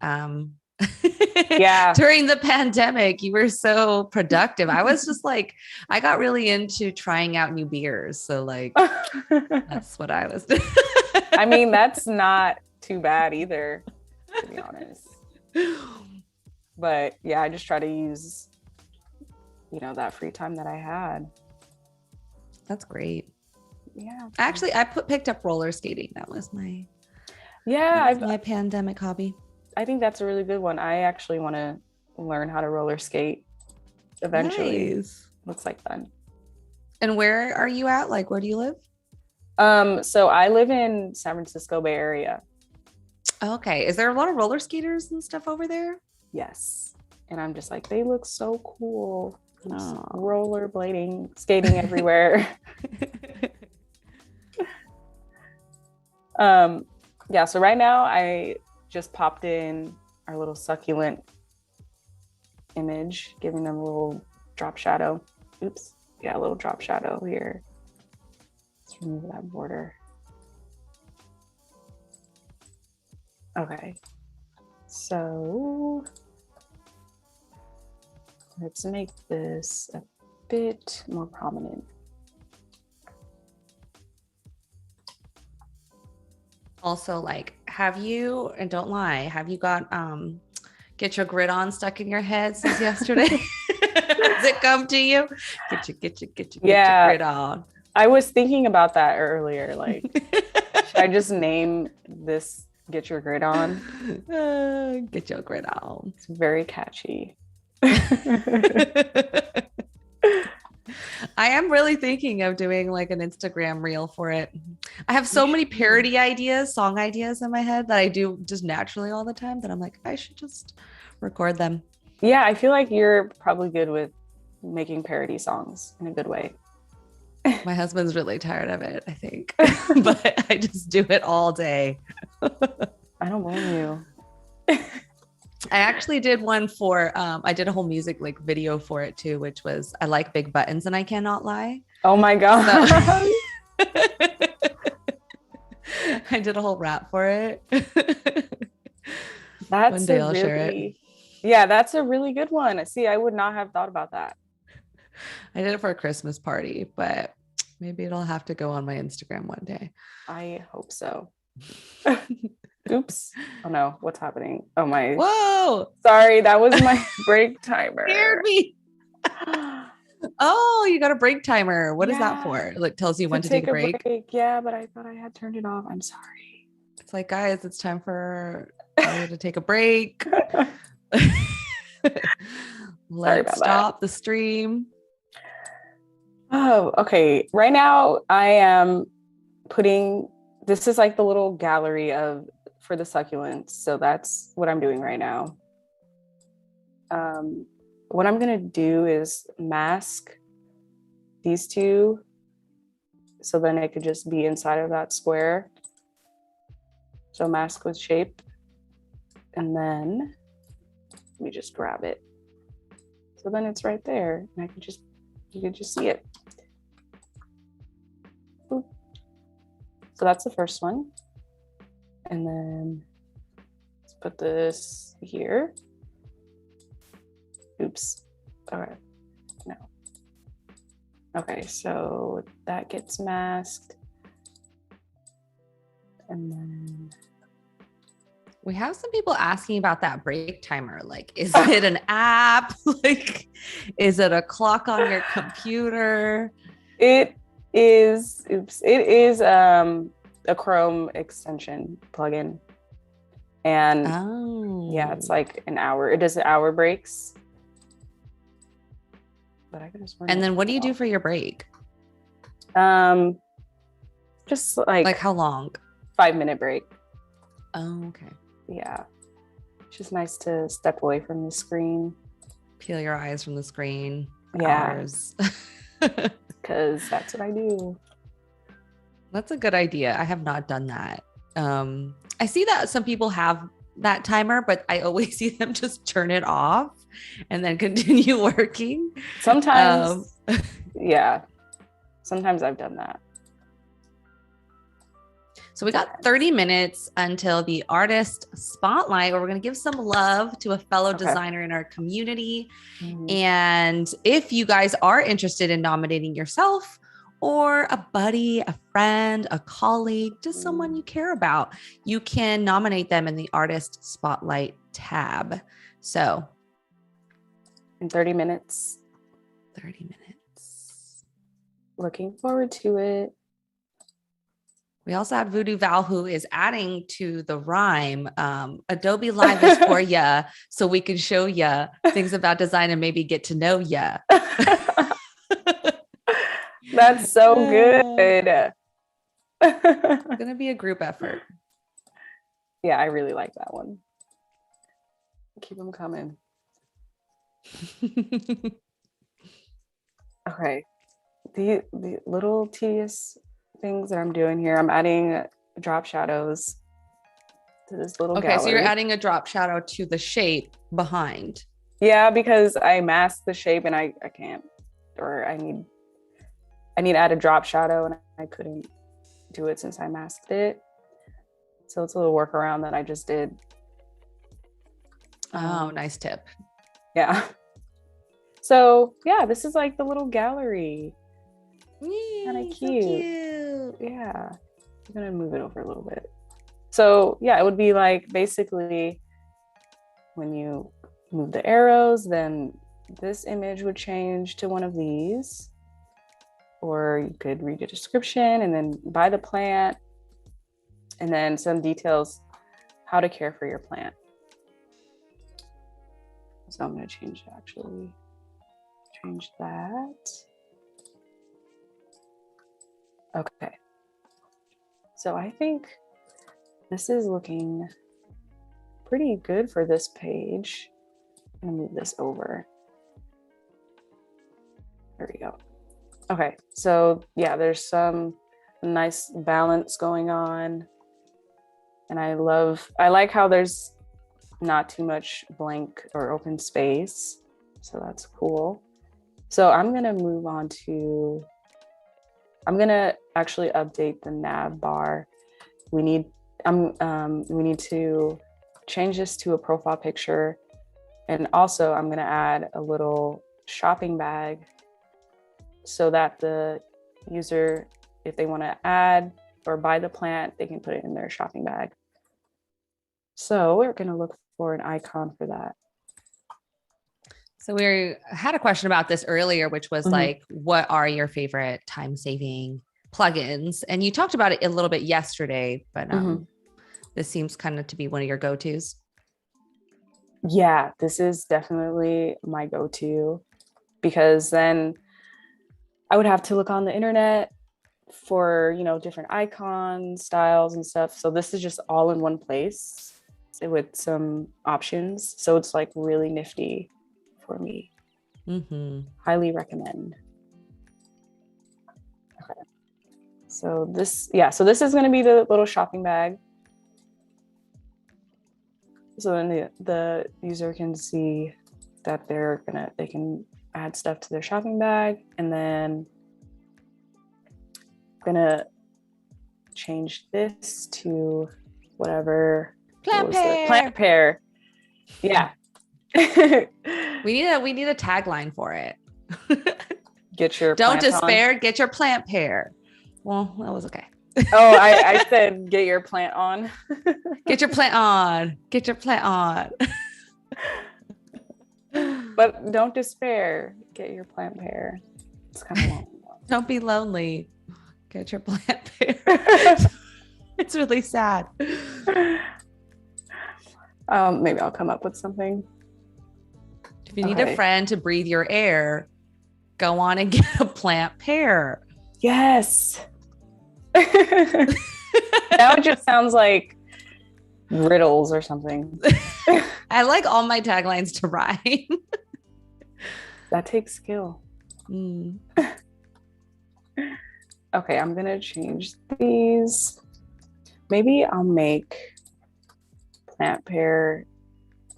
Yeah. During the pandemic, you were so productive. I was just like, I got really into trying out new beers. So like, that's what I was doing. I mean, that's not too bad either, to be honest. But yeah, I just try to use, that free time that I had. That's great. Yeah. Actually, I picked up roller skating. That was my pandemic hobby. I think that's a really good one. I actually want to learn how to roller skate eventually. Nice. Looks like fun. And where are you at? Like, where do you live? So I live in San Francisco Bay Area. Okay. Is there a lot of roller skaters and stuff over there? Yes. And I'm just like, they look so cool. Rollerblading, skating everywhere. Yeah, so right now I just popped in our little succulent image, giving them a little drop shadow. Oops. Yeah, a little drop shadow here. Let's remove that border. Okay. So let's make this a bit more prominent. Also, like, have you, and don't lie, have you got get your grid on stuck in your head since yesterday? Has it come to you? Get your grid on. I was thinking about that earlier. Like, should I just name this Get Your Grid On? Get your grid on. It's very catchy. I am really thinking of doing like an Instagram reel for it. I have so many parody ideas, song ideas in my head that I do just naturally all the time that I'm like, I should just record them. Yeah, I feel like you're probably good with making parody songs in a good way. My husband's really tired of it, I think, but I just do it all day. I don't blame you. I actually did one for, I did a whole music like video for it too, which was, I like big buttons and I cannot lie. Oh my God. So I did a whole rap for it. One day I'll share it. Yeah, that's a really good one. See, I would not have thought about that. I did it for a Christmas party, but maybe it'll have to go on my Instagram one day. I hope so. Oops. Oh no, what's happening? Oh my. Whoa. Sorry, that was my break timer. Scared me. Oh, you got a break timer. What is that for? Like tells you when to take a break? Yeah, but I thought I had turned it off. I'm sorry. It's like, guys, it's time for you to take a break. Let's stop the stream. Oh, okay. Right now I am putting, this is like the little gallery for the succulents. So that's what I'm doing right now. What I'm going to do is mask these two. So then it could just be inside of that square. So mask with shape. And then let me just grab it. So then it's right there. And you can just see it. Boop. So that's the first one. And then let's put this here. Oops. All right. No. Okay, so that gets masked. And then we have some people asking about that break timer. Like, is it an app? Like, is it a clock on your computer? It is, it is a Chrome extension plugin. And yeah, it's like an hour. It does hour breaks. But I could just and then what do you do for your break? Just like how long? 5-minute break. Oh, okay. Yeah. It's just nice to step away from the screen. Peel your eyes from the screen. Yeah. Because that's what I do. That's a good idea. I have not done that. I see that some people have that timer, but I always see them just turn it off and then continue working. Sometimes, yeah. Sometimes I've done that. So we got 30 minutes until the artist spotlight, where we're going to give some love to a fellow designer in our community. Mm-hmm. And if you guys are interested in nominating yourself or a buddy, a friend, a colleague, just someone you care about, you can nominate them in the artist spotlight tab. So in 30 minutes. 30 minutes. Looking forward to it. We also had Voodoo Val, who is adding to the rhyme. Adobe Live is for ya, so we can show ya things about design and maybe get to know ya. That's so good. It's gonna be a group effort. Yeah, I really like that one. Keep them coming. Okay, the little tedious things that I'm doing here. I'm adding drop shadows to this little gallery. So you're adding a drop shadow to the shape behind. Yeah, because I masked the shape and I can't, or I need to add a drop shadow and I couldn't do it since I masked it. So it's a little workaround that I just did. Oh, nice tip. Yeah. So yeah, this is like the little gallery. Kind of cute. So cute. Yeah. I'm gonna move it over a little bit. So yeah, it would be like basically when you move the arrows, then this image would change to one of these. Or you could read a description and then buy the plant and then some details, how to care for your plant. So I'm going to change that. Okay. So I think this is looking pretty good for this page. I'm going to move this over. There we go. Okay, so yeah, there's some nice balance going on. And I like how there's not too much blank or open space. So that's cool. So I'm going to move on to, I'm going to actually update the nav bar. We need to change this to a profile picture. And also I'm going to add a little shopping bag so that the user, if they want to add or buy the plant, they can put it in their shopping bag. So we're going to look for an icon for that. So we had a question about this earlier, which was like, what are your favorite time-saving plugins? And you talked about it a little bit yesterday, but this seems kind of to be one of your go-tos. Yeah, this is definitely my go-to, because then I would have to look on the internet for, you know, different icons, styles and stuff. So this is just all in one place with some options. So it's like really nifty for me. Highly recommend. Okay. So this is going to be the little shopping bag. So then the user can see that they can add stuff to their shopping bag. And then I'm gonna change this to whatever. Plant pair. Plant pair. Yeah. We need a tagline for it. Get your Don't plant despair, on. get your plant pair. Well, that was okay. Oh, I said get your plant on. Get your plant on. Get your plant on. But don't despair. Get your plant pair. It's kind of long. Don't be lonely. Get your plant pair. It's really sad. Maybe I'll come up with something. If you need a friend to breathe your air, go on and get a plant pair. Yes. Now it just sounds like riddles or something. I like all my taglines to rhyme. That takes skill. Okay, I'm gonna change these. Maybe I'll make plant pair,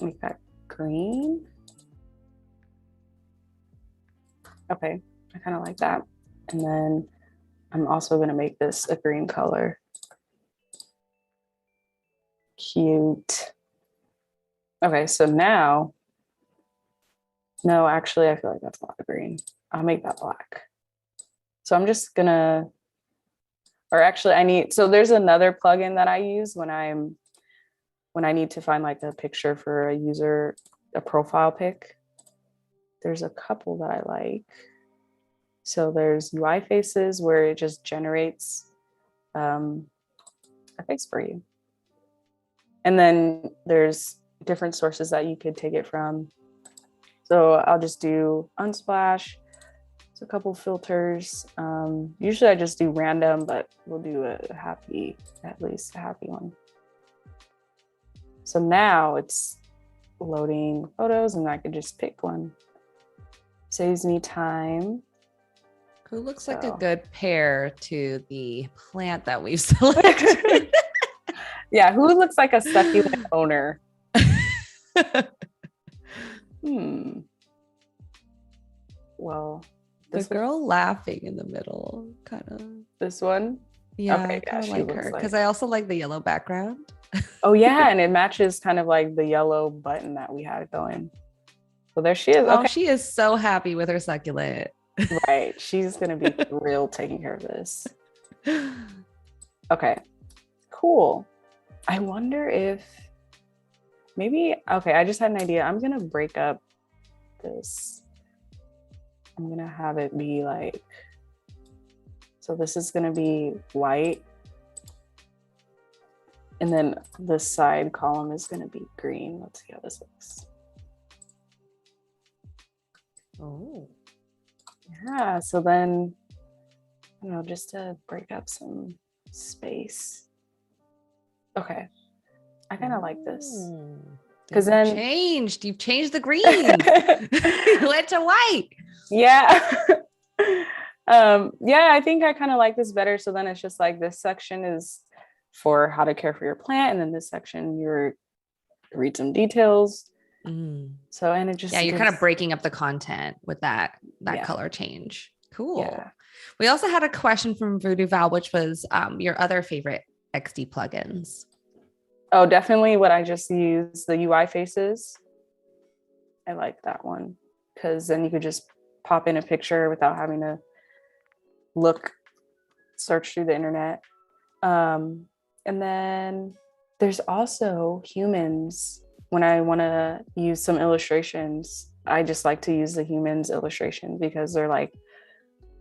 make that green. Okay, I kind of like that. And then I'm also gonna make this a green color. Cute. Okay, so now, no, actually, I feel like that's not a green. I'll make that black. So I'm just gonna, or actually so there's another plugin that I use when I need to find like a picture for a user, a profile pic. There's a couple that I like. So there's UIFaces, where it just generates a face for you. And then there's different sources that you could take it from. So I'll just do Unsplash. It's a couple filters. Usually I just do random, but we'll do at least a happy one. So now it's loading photos and I could just pick one. Saves me time. Who looks like a good pair to the plant that we've selected? Yeah, who looks like a succulent owner? Well, the girl laughing in the middle, kind of. This one? Yeah, okay, I kind of like her because I also like the yellow background. Oh yeah, and it matches kind of like the yellow button that we had going. So there she is. Oh, she is so happy with her succulent. Right, she's gonna be real taking care of this. Okay, cool. I wonder if maybe, okay, I just had an idea. I'm gonna break up this. I'm gonna have it be like, so this is gonna be white. And then the side column is gonna be green. Let's see how this looks. Oh. Yeah, so then, you know, just to break up some space. Okay, I kind of like this. Because then you've changed the green. You went to white. Yeah. Yeah, I think I kind of like this better. So then it's just like this section is for how to care for your plant, and then this section you're read some details. Mm. So, and it just, you're kind of breaking up the content with that color change. Cool. Yeah. We also had a question from Voodoo Val, which was your other favorite XD plugins. Oh, definitely what I just used, the UIFaces. I like that one because then you could just pop in a picture without having to search through the internet. And then there's also humans. When I want to use some illustrations, I just like to use the humans illustration because they're like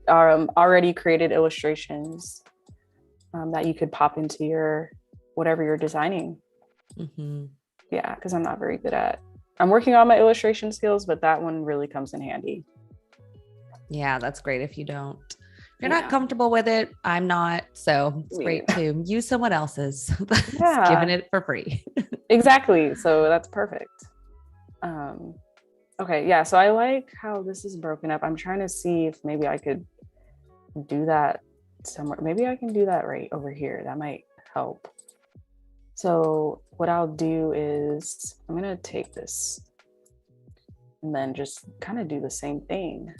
already created illustrations that you could pop into your whatever you're designing. Mm-hmm. Yeah, because I'm not very good I'm working on my illustration skills, but that one really comes in handy. Yeah, that's great if you don't. If you're not comfortable with it, I'm not. So it's great to use someone else's. That's giving it for free. Exactly. So that's perfect. Okay. Yeah. So I like how this is broken up. I'm trying to see if maybe I could do that somewhere. Maybe I can do that right over here. That might help. So what I'll do is I'm going to take this and then just kind of do the same thing.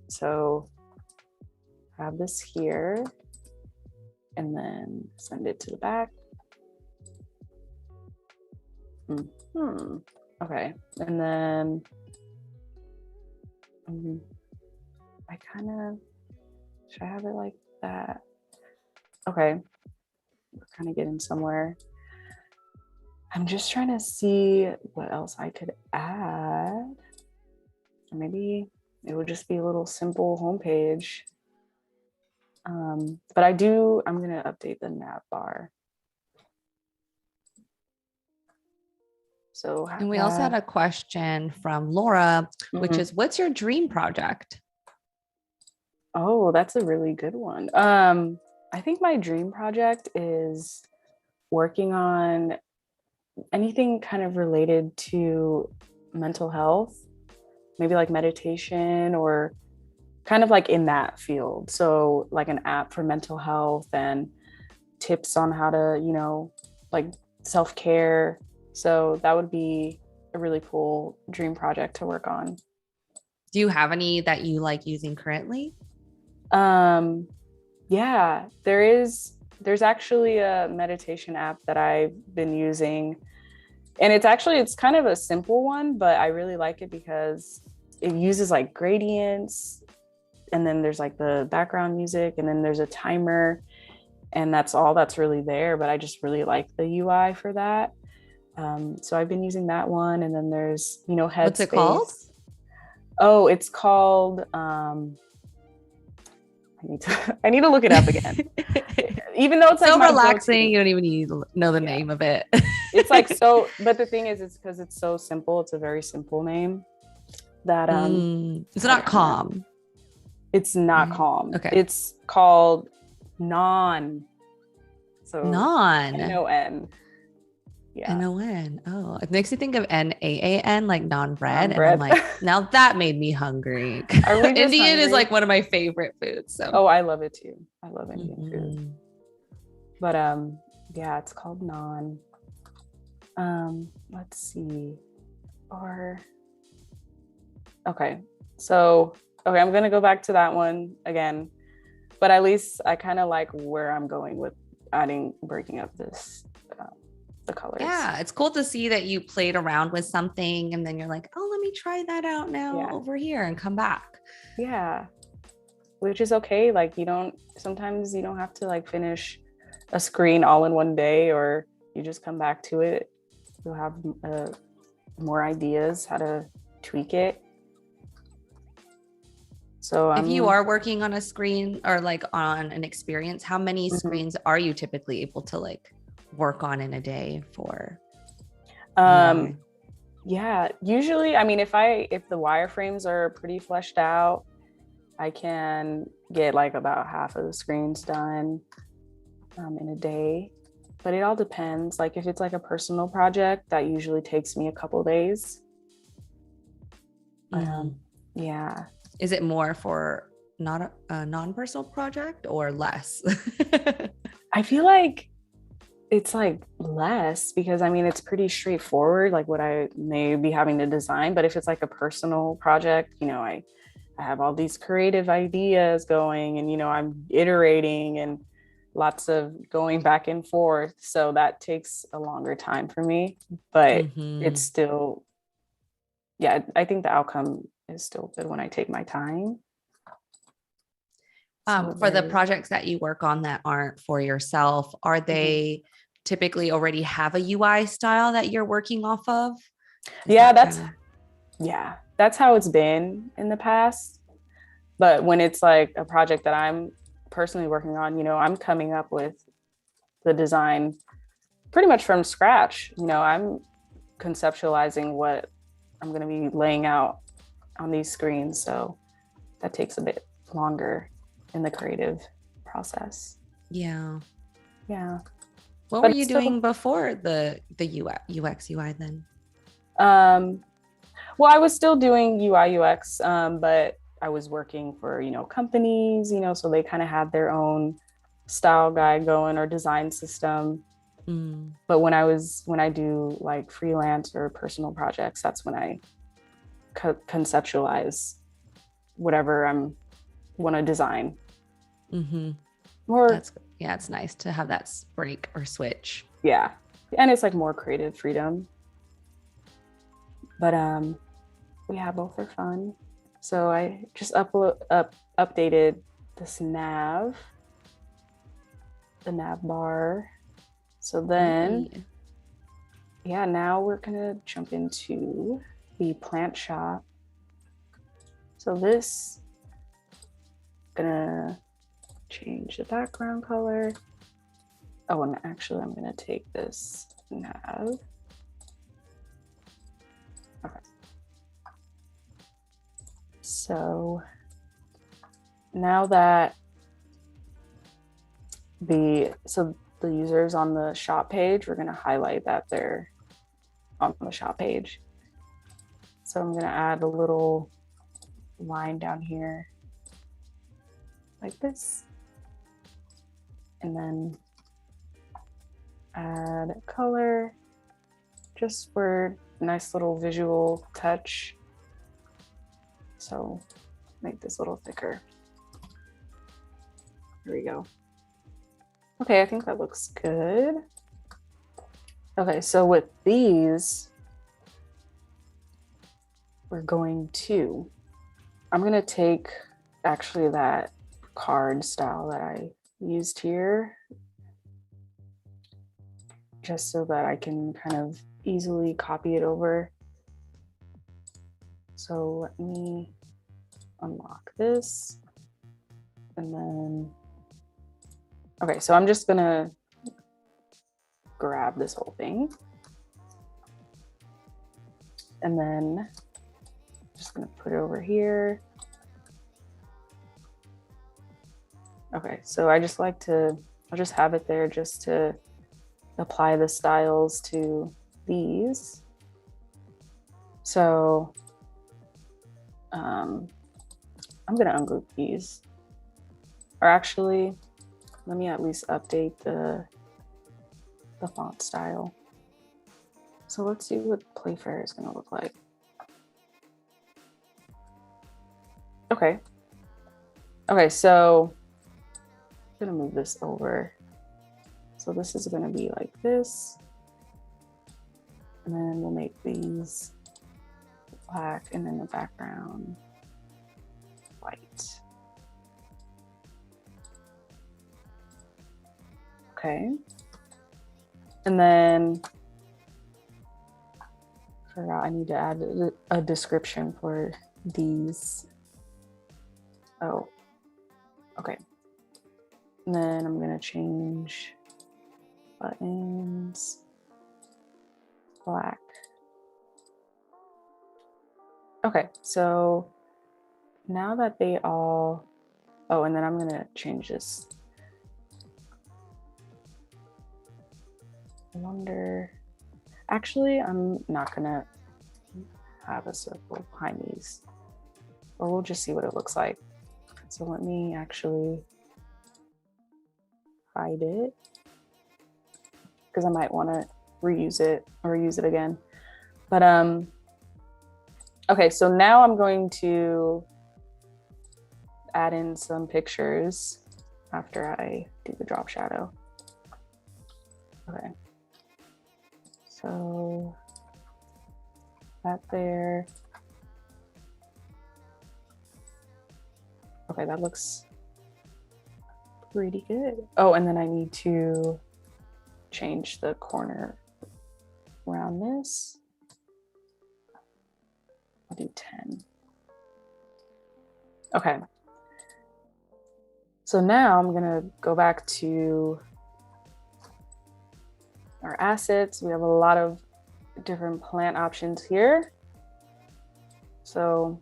So have this here and then send it to the back. Okay. And then I kind of, should I have it like that? Okay. We're kind of getting somewhere. I'm just trying to see what else I could add. Maybe it would just be a little simple homepage. But I'm going to update the nav bar. So, and we also had a question from Laura, which is, what's your dream project? Oh, that's a really good one. I think my dream project is working on anything kind of related to mental health, maybe like meditation or kind of like in that field. So like an app for mental health and tips on how to, like self-care. So that would be a really cool dream project to work on. Do you have any that you like using currently? Yeah, there's actually a meditation app that I've been using. And it's kind of a simple one, but I really like it because it uses like gradients and then there's like the background music and then there's a timer and that's all that's really there. But I just really like the UI for that. So I've been using that one. And then there's, Headspace. What's it called? Oh, it's called, I need to look it up again. Even though it's like so relaxing, you don't even need to know the name of it. It's like so, but the thing is, it's because it's so simple. It's a very simple name that it's not Calm. It's not Calm. Okay. It's called Non. So Non. NON. Yeah. NON. Oh, it makes me think of NAAN, like non-bread. And I'm like, now that made me hungry. Indian hungry? Is like one of my favorite foods. So. Oh, I love it too. I love Indian food. But yeah, it's called Non. Let's see. Okay, I'm gonna go back to that one again. But at least I kind of like where I'm going with breaking up this. The colors. Yeah, it's cool to see that you played around with something and then you're like, oh, let me try that out now over here and come back. Yeah, which is okay. Like sometimes you don't have to like finish a screen all in one day, or you just come back to it. You'll have more ideas how to tweak it. So if you are working on a screen or like on an experience, how many screens are you typically able to like work on in a day for? Yeah, usually, I mean, if the wireframes are pretty fleshed out, I can get like about half of the screens done in a day, but it all depends. Like if it's like a personal project, that usually takes me a couple days. Yeah. Is it more for not a non-personal project or less? I feel like it's like less because I mean, it's pretty straightforward, like what I may be having to design. But if it's like a personal project, I have all these creative ideas going and, I'm iterating and lots of going back and forth. So that takes a longer time for me, but it's Mm-hmm. still, yeah, I think the outcome is still good when I take my time. So For the there's, projects that you work on that aren't for yourself, are Mhm. they typically already have a UI style that you're working off of? Is Yeah, that kind of that's how it's been in the past. But when it's like a project that I'm personally working on, I'm coming up with the design pretty much from scratch. I'm conceptualizing what I'm going to be laying out on these screens. So that takes a bit longer in the creative process. yeah. Yeah. What were But you it's still, doing before the UX UI then? um, well, I was still doing UIUX, but I was working for, companies, so they kind of had their own style guide going or design system. Mm. But when I do like freelance or personal projects, that's when I conceptualize whatever I'm want to design. Mm-hmm. More, That's yeah, it's nice to have that break or switch. yeah, and it's like more creative freedom. But yeah, both are fun. So I just updated this the nav bar. So then, Hey. yeah, now we're gonna jump into the plant shop. So this gonna change the background color. Oh, and actually I'm gonna take this nav. Okay. So now that the users on the shop page, we're gonna highlight that they're on the shop page. So I'm gonna add a little line down here like this. And then add color just for a nice little visual touch. So make this a little thicker. Here we go. Okay, I think that looks good. Okay, so with these, I'm gonna take actually that card style that I used here, just so that I can kind of easily copy it over. So let me unlock this. And then, okay, so I'm just gonna grab this whole thing. And then just gonna put it over here. Okay, so I'll just have it there just to apply the styles to these. So I'm gonna ungroup these. Or actually, let me at least update the font style. So let's see what Playfair is gonna look like. Okay. Okay, so I'm gonna move this over. So this is gonna be like this. And then we'll make these black and then the background white. Okay. And then I forgot I need to add a description for these. Oh, okay. And then I'm gonna change buttons black. Okay, so now that they all, oh, and then I'm gonna change this. I wonder, actually, I'm not gonna have a circle behind these, or we'll just see what it looks like. So let me actually hide it. because I might want to reuse it or use it again. But okay, so now I'm going to add in some pictures after I do the drop shadow. Okay, so that there. Okay, that looks pretty good. Oh, and then I need to change the corner around this. I'll do 10. Okay. So now I'm gonna go back to our assets. We have a lot of different plant options here. So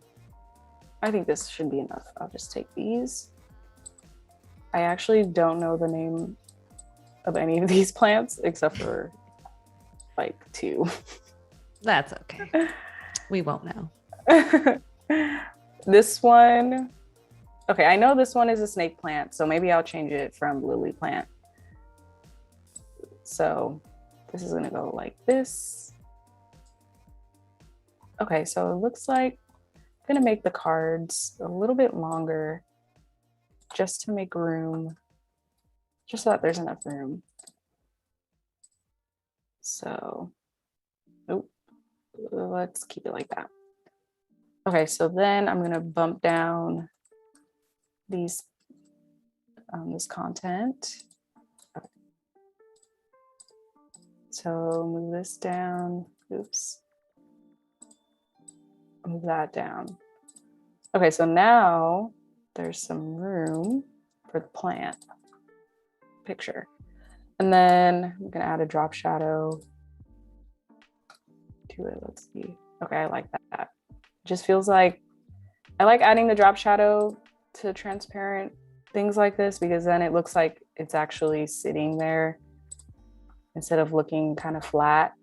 I think this should be enough. I'll just take these. I actually don't know the name of any of these plants except for like 2. That's okay. We won't know. This one, okay, I know this one is a snake plant, so maybe I'll change it from lily plant. So this is gonna go like this. Okay, so it looks like I'm gonna make the cards a little bit longer just to make room, just so that there's enough room. So, let's keep it like that. Okay, so then I'm gonna bump down these, this content. Okay. So move this down, oops. Move that down. Okay, so now there's some room for the plant picture. And then I'm gonna add a drop shadow to it. Let's see. Okay, I like that. Just feels like, I like adding the drop shadow to transparent things like this because then it looks like it's actually sitting there instead of looking kind of flat.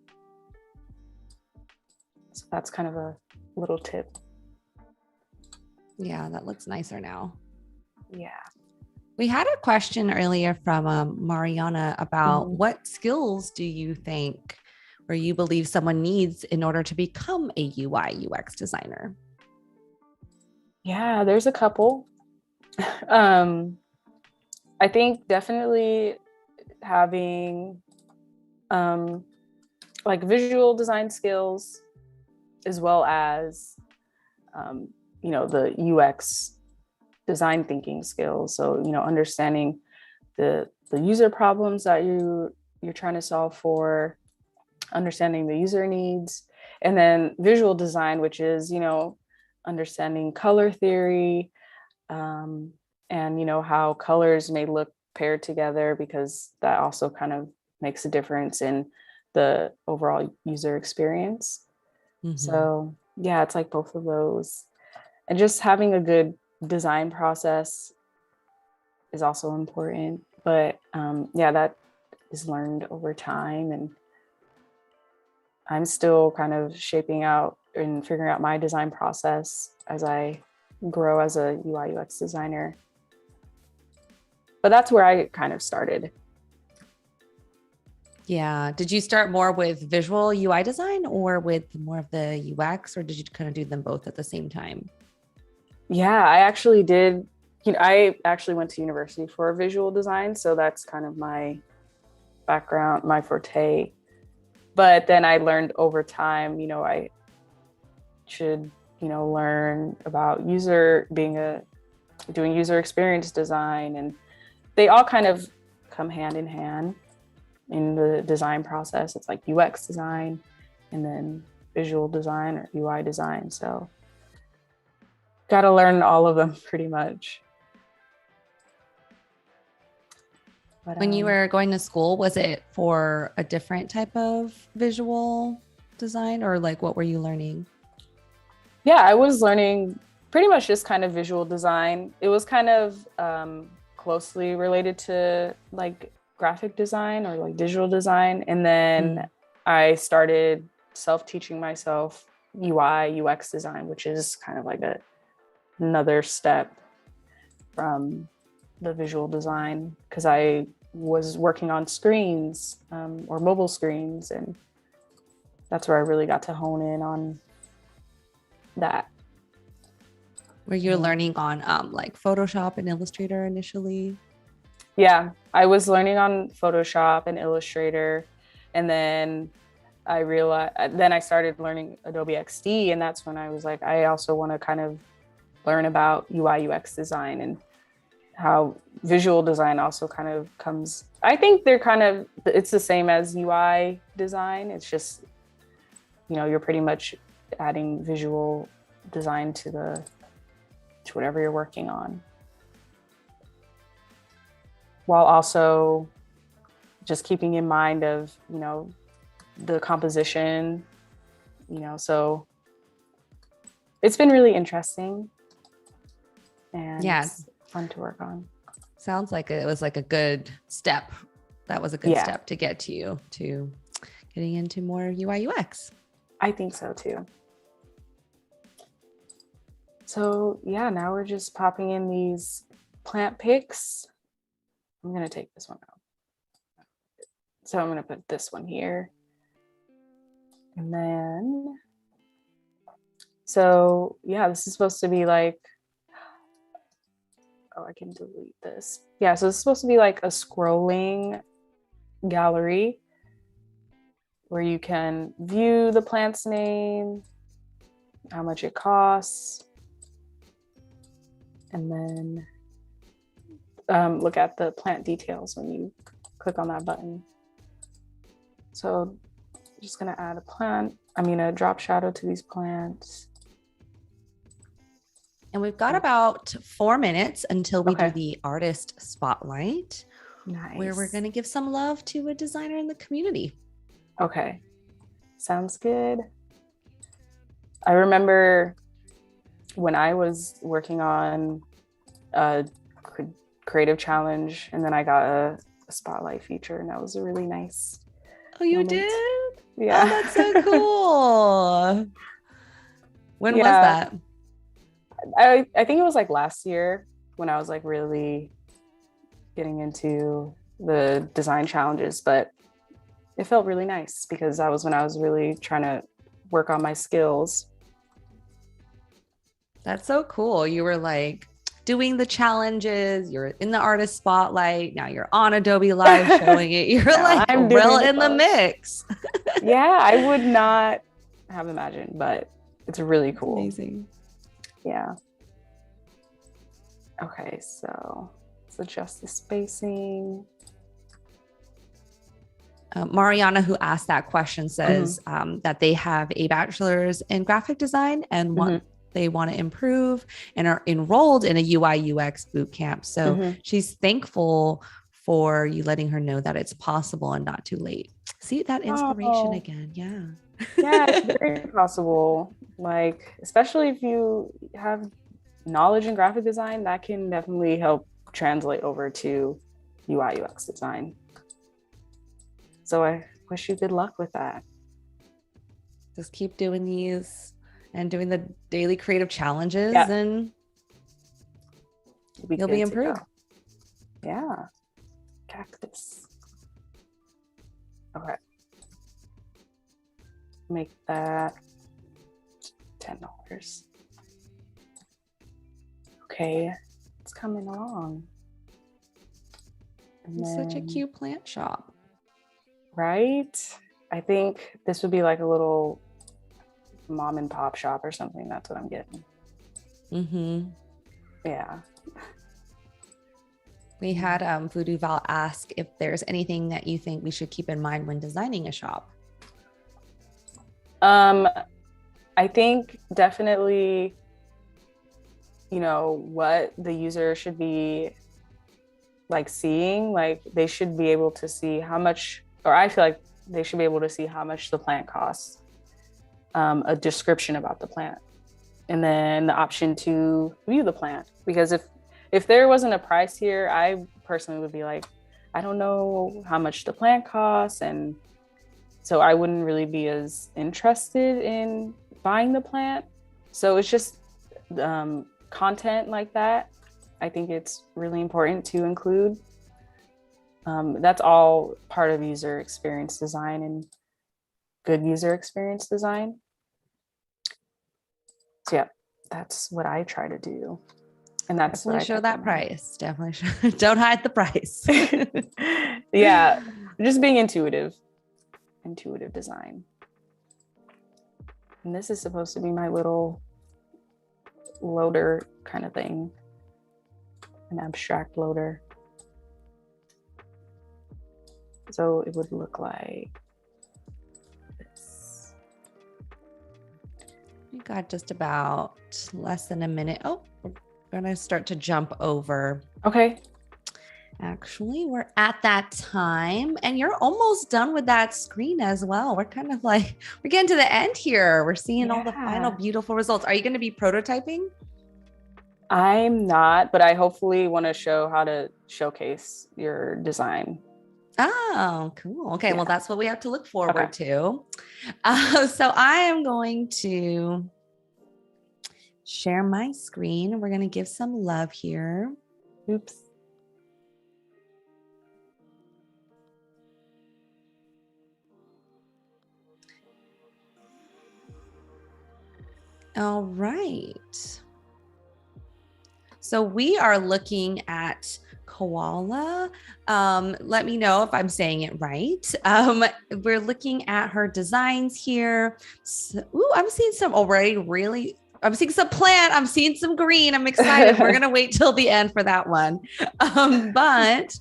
So that's kind of a little tip. Yeah, that looks nicer now. Yeah. We had a question earlier from Mariana about what skills do you think or you believe someone needs in order to become a UI UX designer? Yeah, there's a couple. I think definitely having like visual design skills as well as you know, the UX design thinking skills. So, you know, understanding the user problems that you're trying to solve for, understanding the user needs, and then visual design, which is, you know, understanding color theory, and, you know, how colors may look paired together, because that also kind of makes a difference in the overall user experience. So yeah, it's like both of those. And just having a good design process is also important. But yeah, that is learned over time. And I'm still kind of shaping out and figuring out my design process as I grow as a UI UX designer. But that's where I kind of started. Yeah. Did you start more with visual UI design or with more of the UX, or did you kind of do them both at the same time? Yeah, I actually did. You know, I actually went to university for visual design, so that's kind of my background, my forte. But then I learned over time, you know, I should, you know, learn about doing user experience design, and they all kind of come hand in hand in the design process. It's like UX design and then visual design or UI design. So got to learn all of them pretty much. But, when you were going to school, was it for a different type of visual design, or like what were you learning? Yeah, I was learning pretty much just kind of visual design. It was kind of closely related to like graphic design or like digital design. And then I started self-teaching myself UI, UX design, which is kind of like another step from the visual design, because I was working on screens or mobile screens, and that's where I really got to hone in on that. Were you learning on like Photoshop and Illustrator initially? Yeah, I was learning on Photoshop and Illustrator, and then I started learning Adobe XD, and that's when I was like, I also want to kind of learn about UI/UX design and how visual design also kind of comes. I think it's the same as UI design. It's just, you're pretty much adding visual design to whatever you're working on, while also just keeping in mind of, the composition, so it's been really interesting and it's fun to work on. Sounds like it was like a good step. That was a good step to get to getting into more UI/UX. I think so too. So yeah, now we're just popping in these plant pics. I'm going to take this one out. So I'm going to put this one here. And then, so yeah, this is supposed to be like, oh, I can delete this. Yeah, so it's supposed to be like a scrolling gallery where you can view the plant's name, how much it costs, and then look at the plant details when you click on that button. So I'm just gonna add a drop shadow to these plants. And we've got about 4 minutes until we do the artist spotlight, where we're going to give some love to a designer in the community. Okay, sounds good. I remember when I was working on a creative challenge, and then I got a spotlight feature, and that was a really nice. Oh, you did? Yeah. Oh, that's so cool. When was that? I think it was like last year when I was like really getting into the design challenges, but it felt really nice because that was when I was really trying to work on my skills. That's so cool. You were like doing the challenges, you're in the artist spotlight, now you're on Adobe Live showing it. You're like real in the mix. Yeah, I would not have imagined, but it's really cool. Amazing. Yeah. Okay, so let's adjust the spacing. Mariana, who asked that question, says that they have a bachelor's in graphic design and they want to improve and are enrolled in a UI/UX boot camp. So she's thankful for you letting her know that it's possible and not too late. See that inspiration again. Yeah. Yeah, it's very possible. Like, especially if you have knowledge in graphic design, that can definitely help translate over to UI/UX design. So I wish you good luck with that. Just keep doing these and doing the daily creative challenges and you'll be improved. Yeah. Cactus. Okay. Make that $10. Okay, it's coming along. It's such a cute plant shop. Right? I think this would be like a little mom and pop shop or something. That's what I'm getting. Yeah. We had Voodoo Val ask if there's anything that you think we should keep in mind when designing a shop. I think definitely, what the user should be like seeing, like they should be able to see how much, or I feel like they should be able to see how much the plant costs, a description about the plant, and then the option to view the plant. Because if there wasn't a price here, I personally would be like, I don't know how much the plant costs, and so I wouldn't really be as interested in buying the plant. So it's just content like that. I think it's really important to include. That's all part of user experience design and good user experience design. So yeah, that's what I try to do. And that's definitely what I show that price. Definitely show, don't hide the price. Yeah, just being intuitive design. And this is supposed to be my little loader kind of thing, an abstract loader. So it would look like this. We got just about less than a minute. Oh, we're gonna start to jump over. Okay. Actually, we're at that time and you're almost done with that screen as well. We're kind of like, we're getting to the end here. We're seeing all the final beautiful results. Are you going to be prototyping? I'm not, but I hopefully want to show how to showcase your design. Oh, cool. Okay. Yeah. Well, that's what we have to look forward to. So I am going to share my screen. We're going to give some love here. Oops. All right. So we are looking at Koala. Let me know if I'm saying it right. We're looking at her designs here. So, I'm seeing some already really, I'm seeing some plant. I'm seeing some green. I'm excited. We're going to wait till the end for that one. But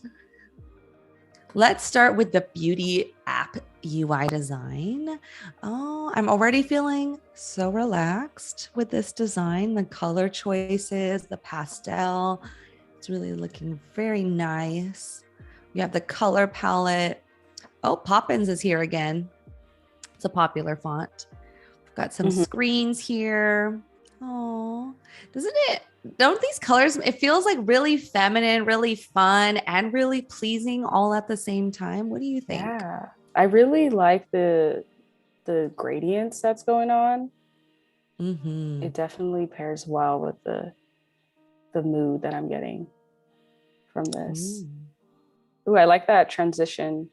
let's start with the beauty app UI design. Oh, I'm already feeling so relaxed with this design. The color choices, the pastel, it's really looking very nice. You have the color palette. Oh, Poppins is here again. It's a popular font. We've got some screens here. Oh, don't these colors, it feels like really feminine, really fun, and really pleasing all at the same time. What do you think? Yeah, I really like the gradients that's going on. It definitely pairs well with the mood that I'm getting from this. Ooh, I like that transition.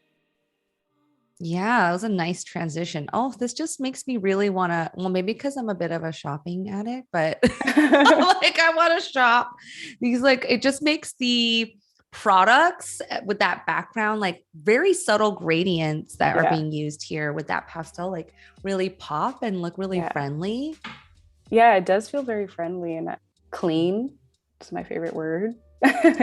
Yeah, that was a nice transition. Oh, this just makes me really want to, well, maybe because I'm a bit of a shopping addict, but like I want to shop. These like, it just makes the products with that background, like very subtle gradients that are being used here with that pastel, like really pop and look really friendly. Yeah, it does feel very friendly and clean. It's my favorite word.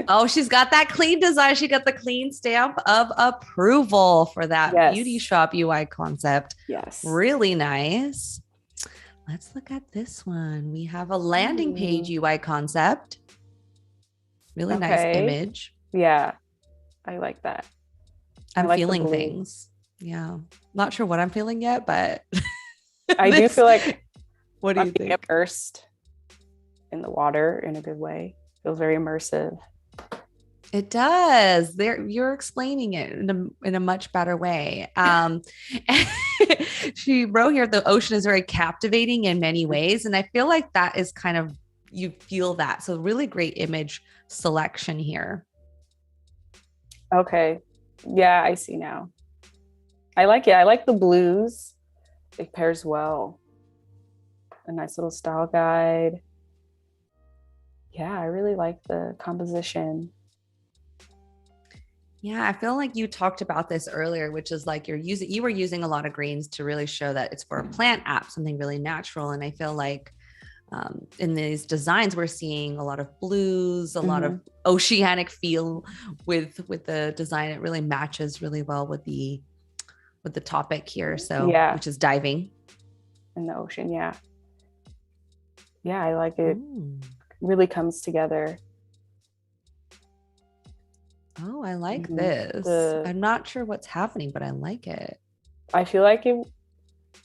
Oh, she's got that clean design. She got the clean stamp of approval for that beauty shop UI concept. Yes. Really nice. Let's look at this one. We have a landing page UI concept. Really nice image. Yeah, I like that. I'm feeling things. Yeah. Not sure what I'm feeling yet, but I do feel like what do you think? Immersed in the water in a good way. Feels very immersive. It does. You're explaining it in a much better way. She wrote here, the ocean is very captivating in many ways. And I feel like that is kind of, you feel that. So really great image selection here. Okay. Yeah, I see now. I like it. I like the blues. It pairs well. A nice little style guide. Yeah, I really like the composition. Yeah, I feel like you talked about this earlier, which is like you were using a lot of greens to really show that it's for a plant app, something really natural. And I feel like in these designs, we're seeing a lot of blues, a lot of oceanic feel with the design. It really matches really well with the topic here. So, which is diving in the ocean. Yeah. Yeah, I like it. Really comes together. Oh, I like this. I'm not sure what's happening, but I like it. I feel like it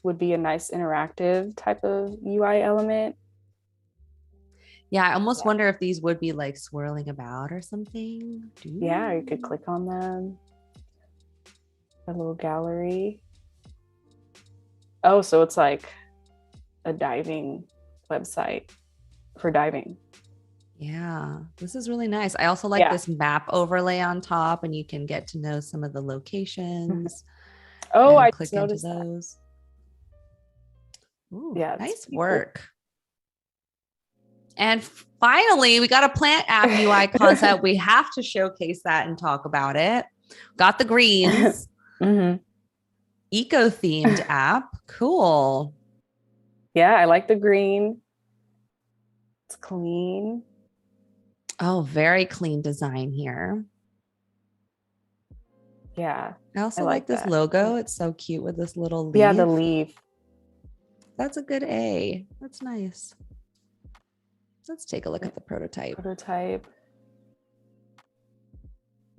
would be a nice interactive type of UI element. Yeah, I almost wonder if these would be like swirling about or something. Yeah, you could click on them. A little gallery. Oh, so it's like a diving website for diving. Yeah, this is really nice. I also like this map overlay on top, and you can get to know some of the locations Oh, and I click just into noticed that. those. Ooh, Yeah, nice cool. work. And finally, we got a plant app UI concept. We have to showcase that and talk about it. Got the greens. Eco-themed app. Cool. Yeah, I like the green. It's clean. Oh, very clean design here. Yeah. I also like this logo. It's so cute with this little leaf. Yeah, the leaf. That's a good A. That's nice. Let's take a look at the prototype.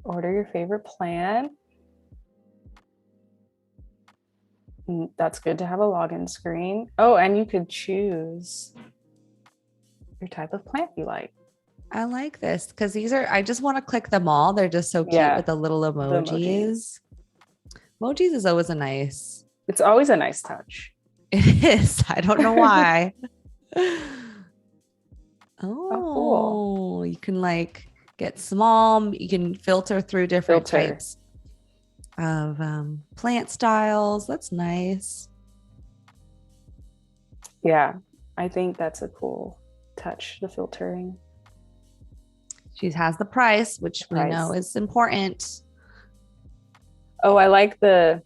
Order your favorite plant. That's good to have a login screen. Oh, and you could choose your type of plant you like. I like this because these are, I just want to click them all. They're just so cute with the little emojis. Emojis is always it's always a nice touch. It is. I don't know why. Cool. You can like get small, you can filter through different types of plant styles. That's nice. Yeah, I think that's a cool touch, the filtering. She has the price, which we know is important. Oh, I like the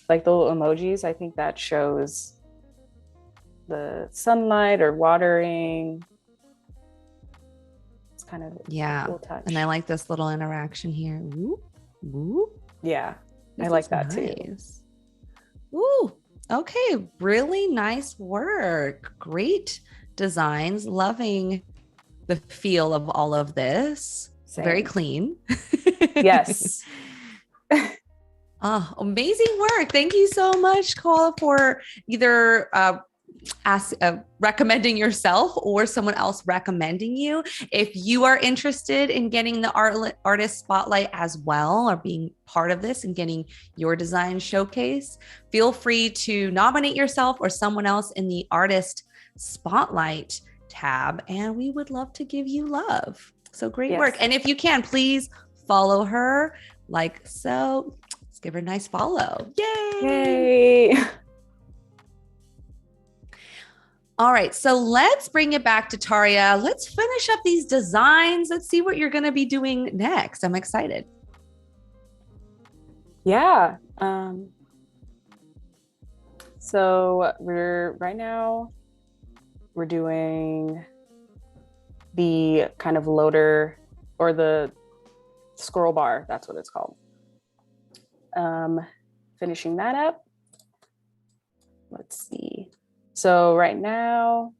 little emojis. I think that shows the sunlight or watering. It's kind of a cool touch. And I like this little interaction here. Whoop, whoop. Yeah, I like that too. Ooh, okay, really nice work. Great designs. Loving the feel of all of this. Very clean. Yes. Oh, amazing work. Thank you so much, Koala, for either recommending yourself or someone else recommending you. If you are interested in getting the artist spotlight as well, or being part of this and getting your design showcase, feel free to nominate yourself or someone else in the artist spotlight tab, and we would love to give you love. So great work. And if you can, please follow her like so. Let's give her a nice follow. Yay! All right, so let's bring it back to Tarrea. Let's finish up these designs. Let's see what you're going to be doing next. I'm excited. Yeah. So right now we're doing the kind of loader or the scroll bar. That's what it's called. Finishing that up. Let's see. So right now,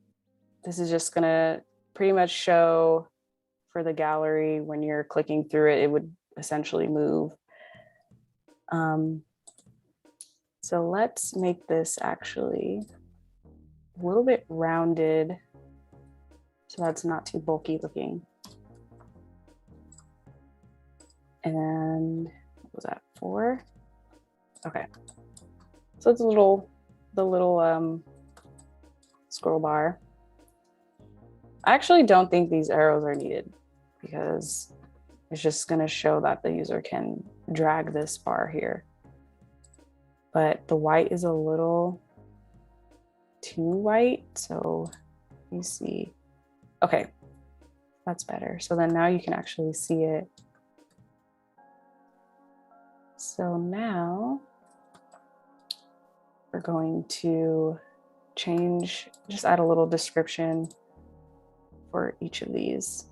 this is just gonna pretty much show for the gallery when you're clicking through it, it would essentially move. So let's make this actually a little bit rounded so that's not too bulky looking. And what was that, 4? Okay. So it's the little scroll bar. I actually don't think these arrows are needed because it's just going to show that the user can drag this bar here. But the white is a little too white, so you see. Okay, that's better. So then now you can actually see it. So now we're going to change, just add a little description for each of these.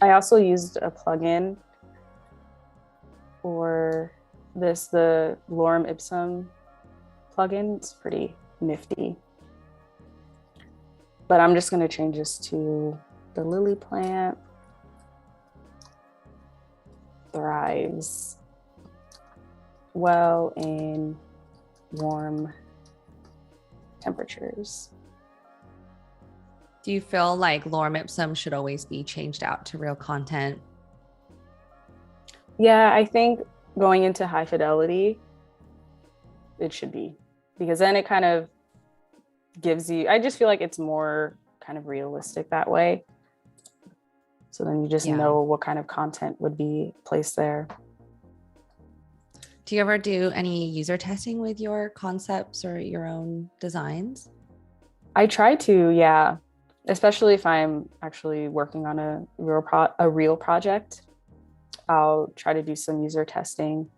I also used a plugin for this, the Lorem Ipsum plugin. It's pretty nifty. But I'm just going to change this to the lily plant thrives well in warm temperatures. Do you feel like Lorem Ipsum should always be changed out to real content? Yeah, I think going into high fidelity, it should be, because then it kind of gives you, I just feel like it's more kind of realistic that way. So then you just know what kind of content would be placed there. Do you ever do any user testing with your concepts or your own designs? I try to, yeah. Especially if I'm actually working on a real project, I'll try to do some user testing.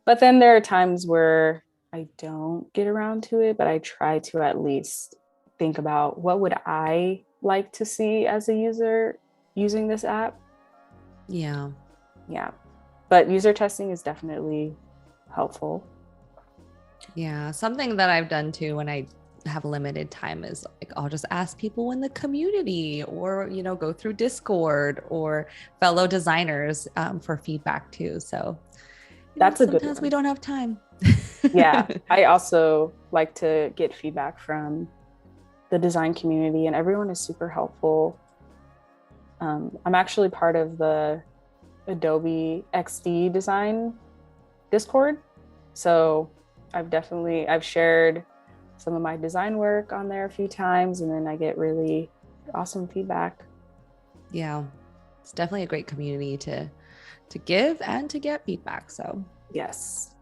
But then there are times where I don't get around to it, but I try to at least think about what would I like to see as a user using this app. Yeah. But user testing is definitely helpful. Yeah. Something that I've done too when I have limited time is like I'll just ask people in the community or go through Discord or fellow designers for feedback too. So that's a good one. Sometimes we don't have time. Yeah, I also like to get feedback from the design community, and everyone is super helpful. I'm actually part of the Adobe XD design Discord, so I've shared some of my design work on there a few times, and then I get really awesome feedback. Yeah, it's definitely a great community to give and to get feedback. So yes,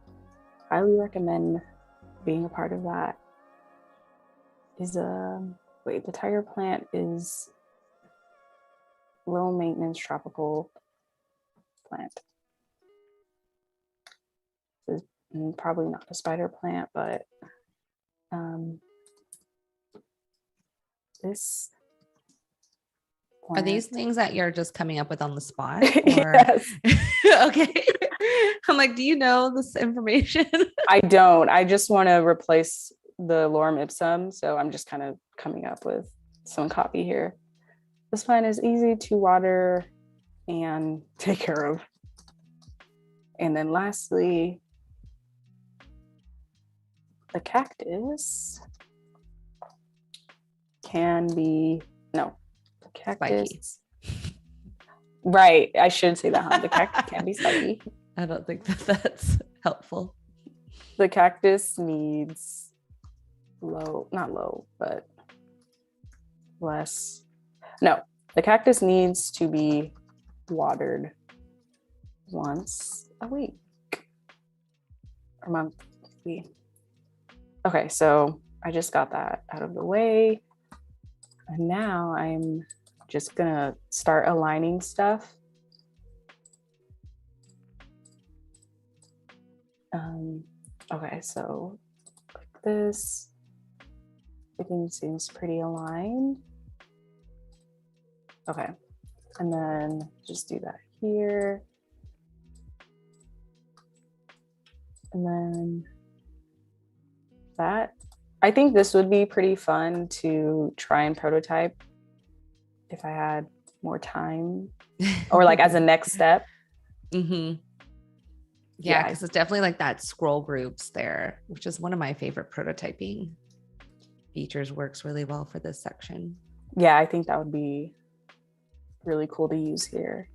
highly recommend being a part of that. The tiger plant is low maintenance tropical plant. This is probably not a spider plant, but this plant. Are these things that you're just coming up with on the spot? Or... Yes. Okay. I'm like, do you know this information? I don't. I just want to replace the Lorem Ipsum, so I'm just kind of coming up with some copy here. This plant is easy to water and take care of. And then lastly, the cactus can be, no, the cactus. Spiky. Right, I should say that, huh? The cactus can be spiky. I don't think that's helpful. The cactus needs the cactus needs to be watered once a week or monthly. Okay, so I just got that out of the way. And now I'm just gonna start aligning stuff. Okay, so like this, everything seems pretty aligned. Okay, and then just do that here. And then that, I think this would be pretty fun to try and prototype if I had more time or like as a next step. Mm-hmm. Yeah, because it's definitely like that scroll groups there, which is one of my favorite prototyping features, works really well for this section. Yeah, I think that would be really cool to use here.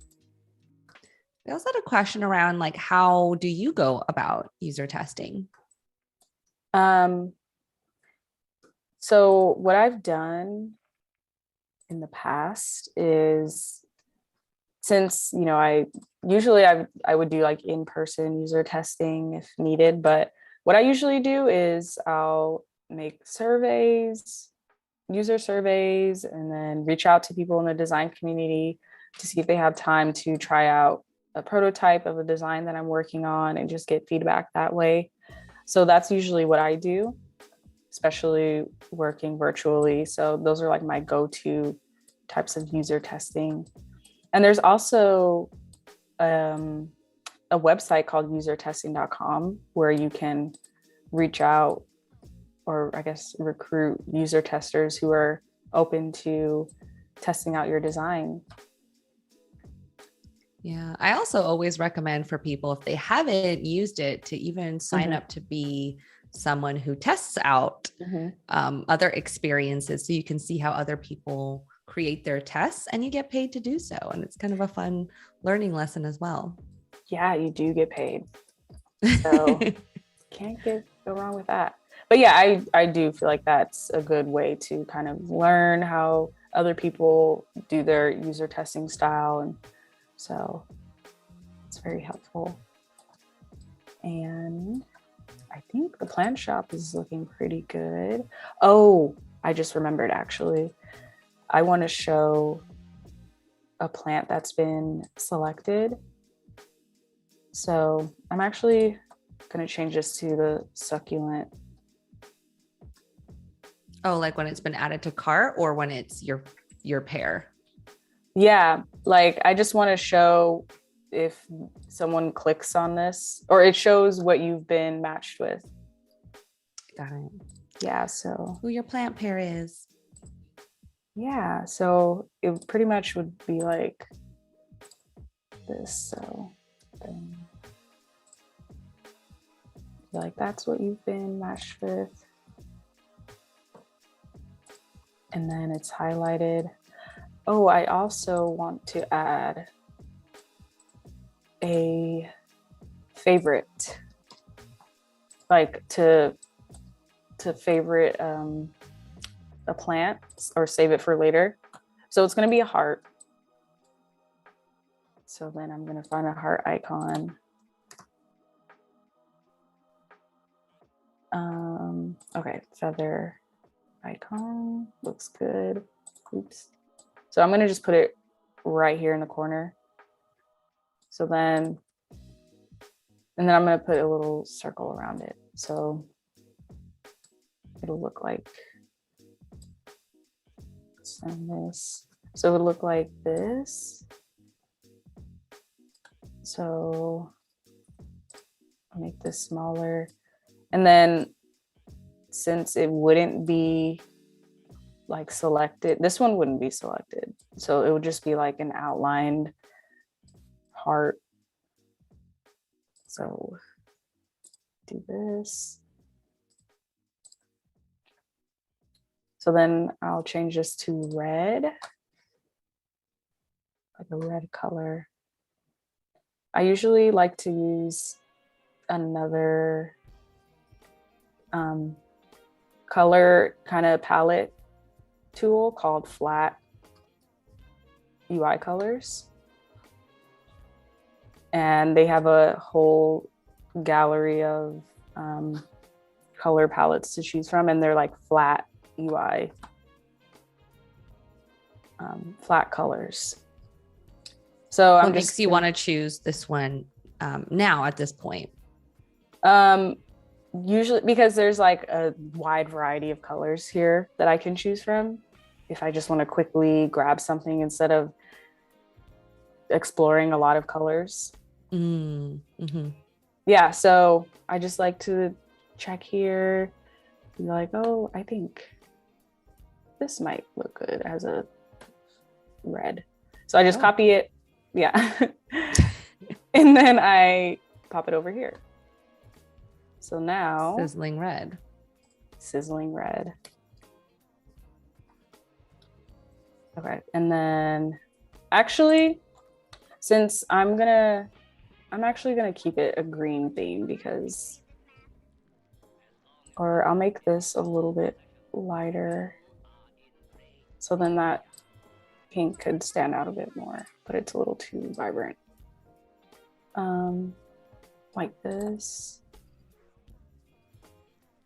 We also had a question around like, how do you go about user testing? So what I've done in the past is, since, I would do like in-person user testing if needed, but what I usually do is I'll make user surveys, and then reach out to people in the design community to see if they have time to try out a prototype of a design that I'm working on and just get feedback that way. So that's usually what I do, especially working virtually. So those are like my go-to types of user testing. And there's also a website called usertesting.com where you can reach out, or I guess recruit user testers who are open to testing out your design. Yeah, I also always recommend for people, if they haven't used it, to even sign up to be someone who tests out other experiences, so you can see how other people create their tests and you get paid to do so. And it's kind of a fun learning lesson as well. Yeah, you do get paid. So can't go wrong with that. But yeah, I do feel like that's a good way to kind of learn how other people do their user testing style. And so it's very helpful. And I think the plant shop is looking pretty good. Oh, I just remembered actually. I want to show a plant that's been selected. So I'm actually going to change this to the succulent. Oh, like when it's been added to cart or when it's your pair? Yeah, like I just want to show if someone clicks on this, or it shows what you've been matched with. Got it. Yeah, so who your plant pair is. Yeah, so it pretty much would be like this. So like that's what you've been matched with. And then it's highlighted. Oh, I also want to add a favorite, like to favorite a plant or save it for later. So it's going to be a heart. So then I'm going to find a heart icon. Okay, feather icon looks good. Oops. So I'm going to just put it right here in the corner. So then, and then I'm going to put a little circle around it. So it'll look like this. So it would look like this. So I'll make this smaller. And then since it wouldn't be like selected, this one wouldn't be selected. So it would just be like an outlined heart. So do this. So then I'll change this to red, like a red color. I usually like to use another color kind of palette tool called Flat UI Colors. And they have a whole gallery of color palettes to choose from, and they're like flat UI, flat colors. So what makes you want to choose this one now at this point? Usually because there's like a wide variety of colors here that I can choose from if I just want to quickly grab something instead of exploring a lot of colors. Mm-hmm. Yeah, so I just like to check here, be like, oh, I think this might look good as a red. So I just copy it. Yeah. And then I pop it over here. So now sizzling red. Okay. And then actually, since I'm actually gonna keep it a green theme because, or I'll make this a little bit lighter. So then that pink could stand out a bit more, but it's a little too vibrant. Like this.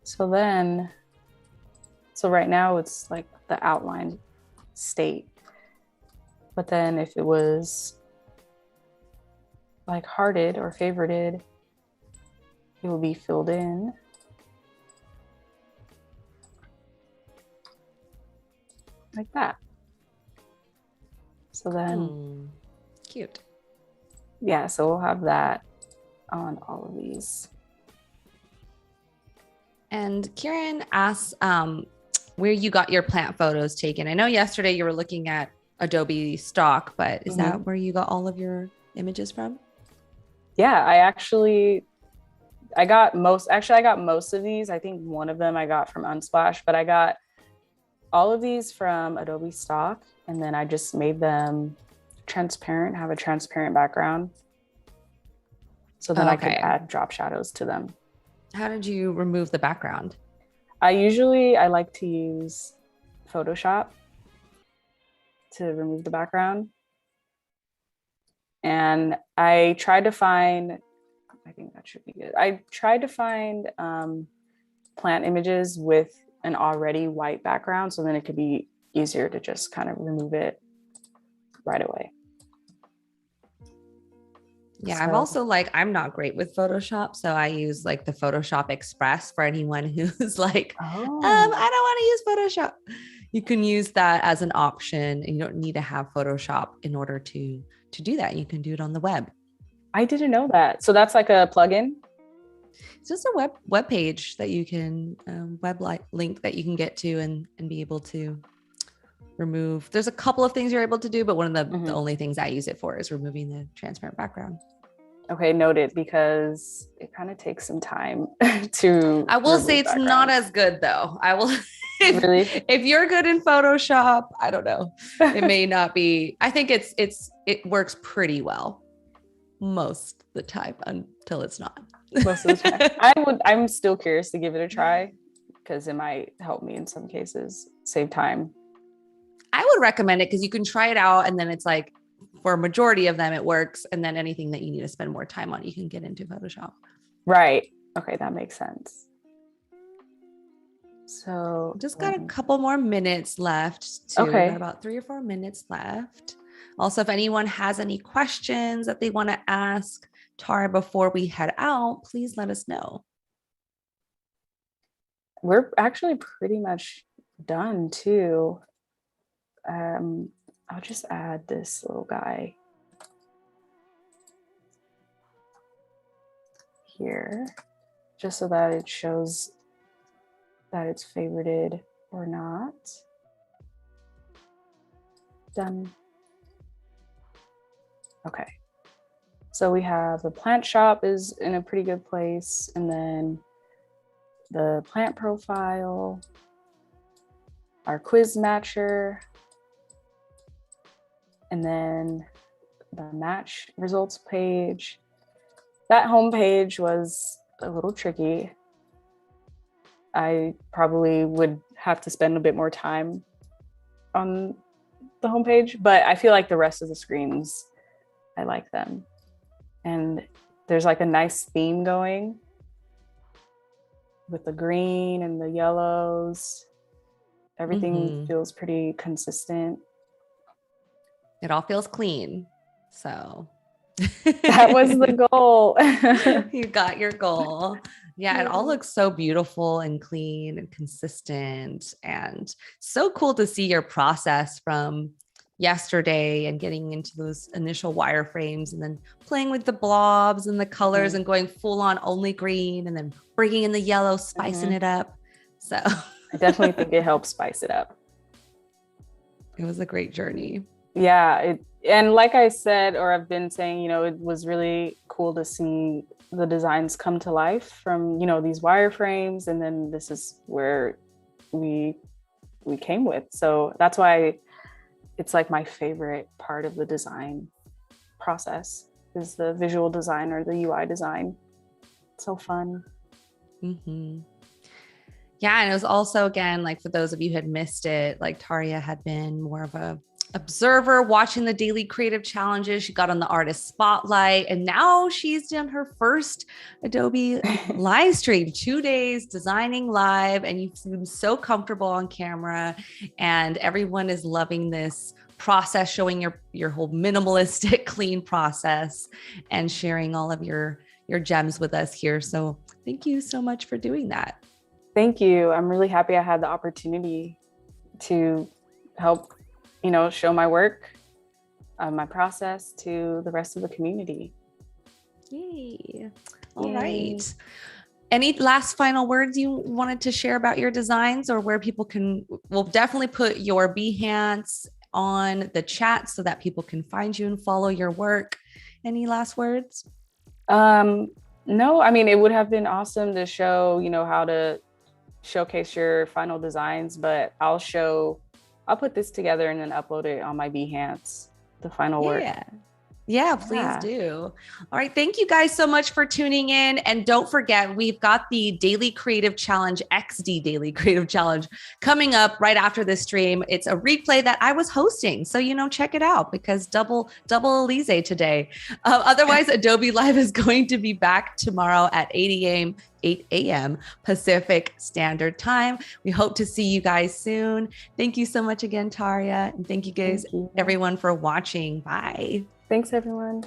So right now it's like the outline state. But then if it was like hearted or favorited, it will be filled in. Like that. So then cute. Yeah, so we'll have that on all of these. And Kieran asks where you got your plant photos taken. I know yesterday you were looking at Adobe stock, but is that where you got all of your images from? Yeah, I got most of these. I think one of them I got from Unsplash, but I got all of these from Adobe stock, and then I just made them transparent, have a transparent background. So then I could add drop shadows to them. How did you remove the background? I like to use Photoshop to remove the background. And I tried to find, I think that should be good. I tried to find plant images with an already white background, so then it could be easier to just kind of remove it right away. Yeah, I'm also like, I'm not great with Photoshop. So I use like the Photoshop Express for anyone who's like, I don't want to use Photoshop. You can use that as an option, and you don't need to have Photoshop in order to do that. You can do it on the web. I didn't know that. So that's like a plugin? It's just a web page that you can, link that you can get to and be able to remove. There's a couple of things you're able to do, but one of the only things I use it for is removing the transparent background. Okay, noted, because it kind of takes some time to. I will say it's not as good though. I will. Really? If you're good in Photoshop, I don't know. It may not be. I think it works pretty well most of the time until it's not. Most of the time. I'm still curious to give it a try because it might help me in some cases, save time. I would recommend it because you can try it out, and then it's like for a majority of them it works, and then anything that you need to spend more time on, you can get into Photoshop. Right. Okay, that makes sense. So just got a couple more minutes left too. Okay. Got about 3 or 4 minutes left. Also, if anyone has any questions that they want to ask Tarrea before we head out, please let us know. We're actually pretty much done too. I'll just add this little guy here just so that it shows that it's favorited or not. Done. Okay. So we have the plant shop is in a pretty good place, and then the plant profile, our quiz matcher, and then the match results page. That home page was a little tricky. I probably would have to spend a bit more time on the homepage, but I feel like the rest of the screens, I like them. And there's like a nice theme going with the green and the yellows. Everything feels pretty consistent. It all feels clean. So that was the goal. You got your goal. Yeah, it all looks so beautiful and clean and consistent, and so cool to see your process from yesterday and getting into those initial wireframes and then playing with the blobs and the colors and going full on only green and then bringing in the yellow, spicing it up. So I definitely think it helps spice it up. It was a great journey. Yeah. And like I said, or I've been saying, it was really cool to see the designs come to life from, these wireframes. And then this is where we came with. So that's why it's like my favorite part of the design process is the visual design or the UI design. It's so fun. Yeah. And it was also, again, like for those of you who had missed it, like Tarrea had been more of a observer watching the daily creative challenges. She got on the artist spotlight, and now she's done her first Adobe live stream, 2 days designing live. And you seem so comfortable on camera, and everyone is loving this process, showing your whole minimalistic, clean process and sharing all of your gems with us here. So thank you so much for doing that. Thank you. I'm really happy I had the opportunity to help show my work, my process to the rest of the community. Yay. All right. Any last final words you wanted to share about your designs, or where people we'll definitely put your Behance on the chat so that people can find you and follow your work. Any last words? No, I mean, it would have been awesome to show, how to showcase your final designs, but I'll put this together and then upload it on my Behance, the final work. Yeah, please do. All right. Thank you guys so much for tuning in. And don't forget, we've got the Daily Creative Challenge, XD Daily Creative Challenge, coming up right after this stream. It's a replay that I was hosting. So, check it out because double Elizé today. Otherwise, Adobe Live is going to be back tomorrow at 8 a.m. Pacific Standard Time. We hope to see you guys soon. Thank you so much again, Tarrea. And thank you guys, everyone, for watching. Bye. Thanks, everyone.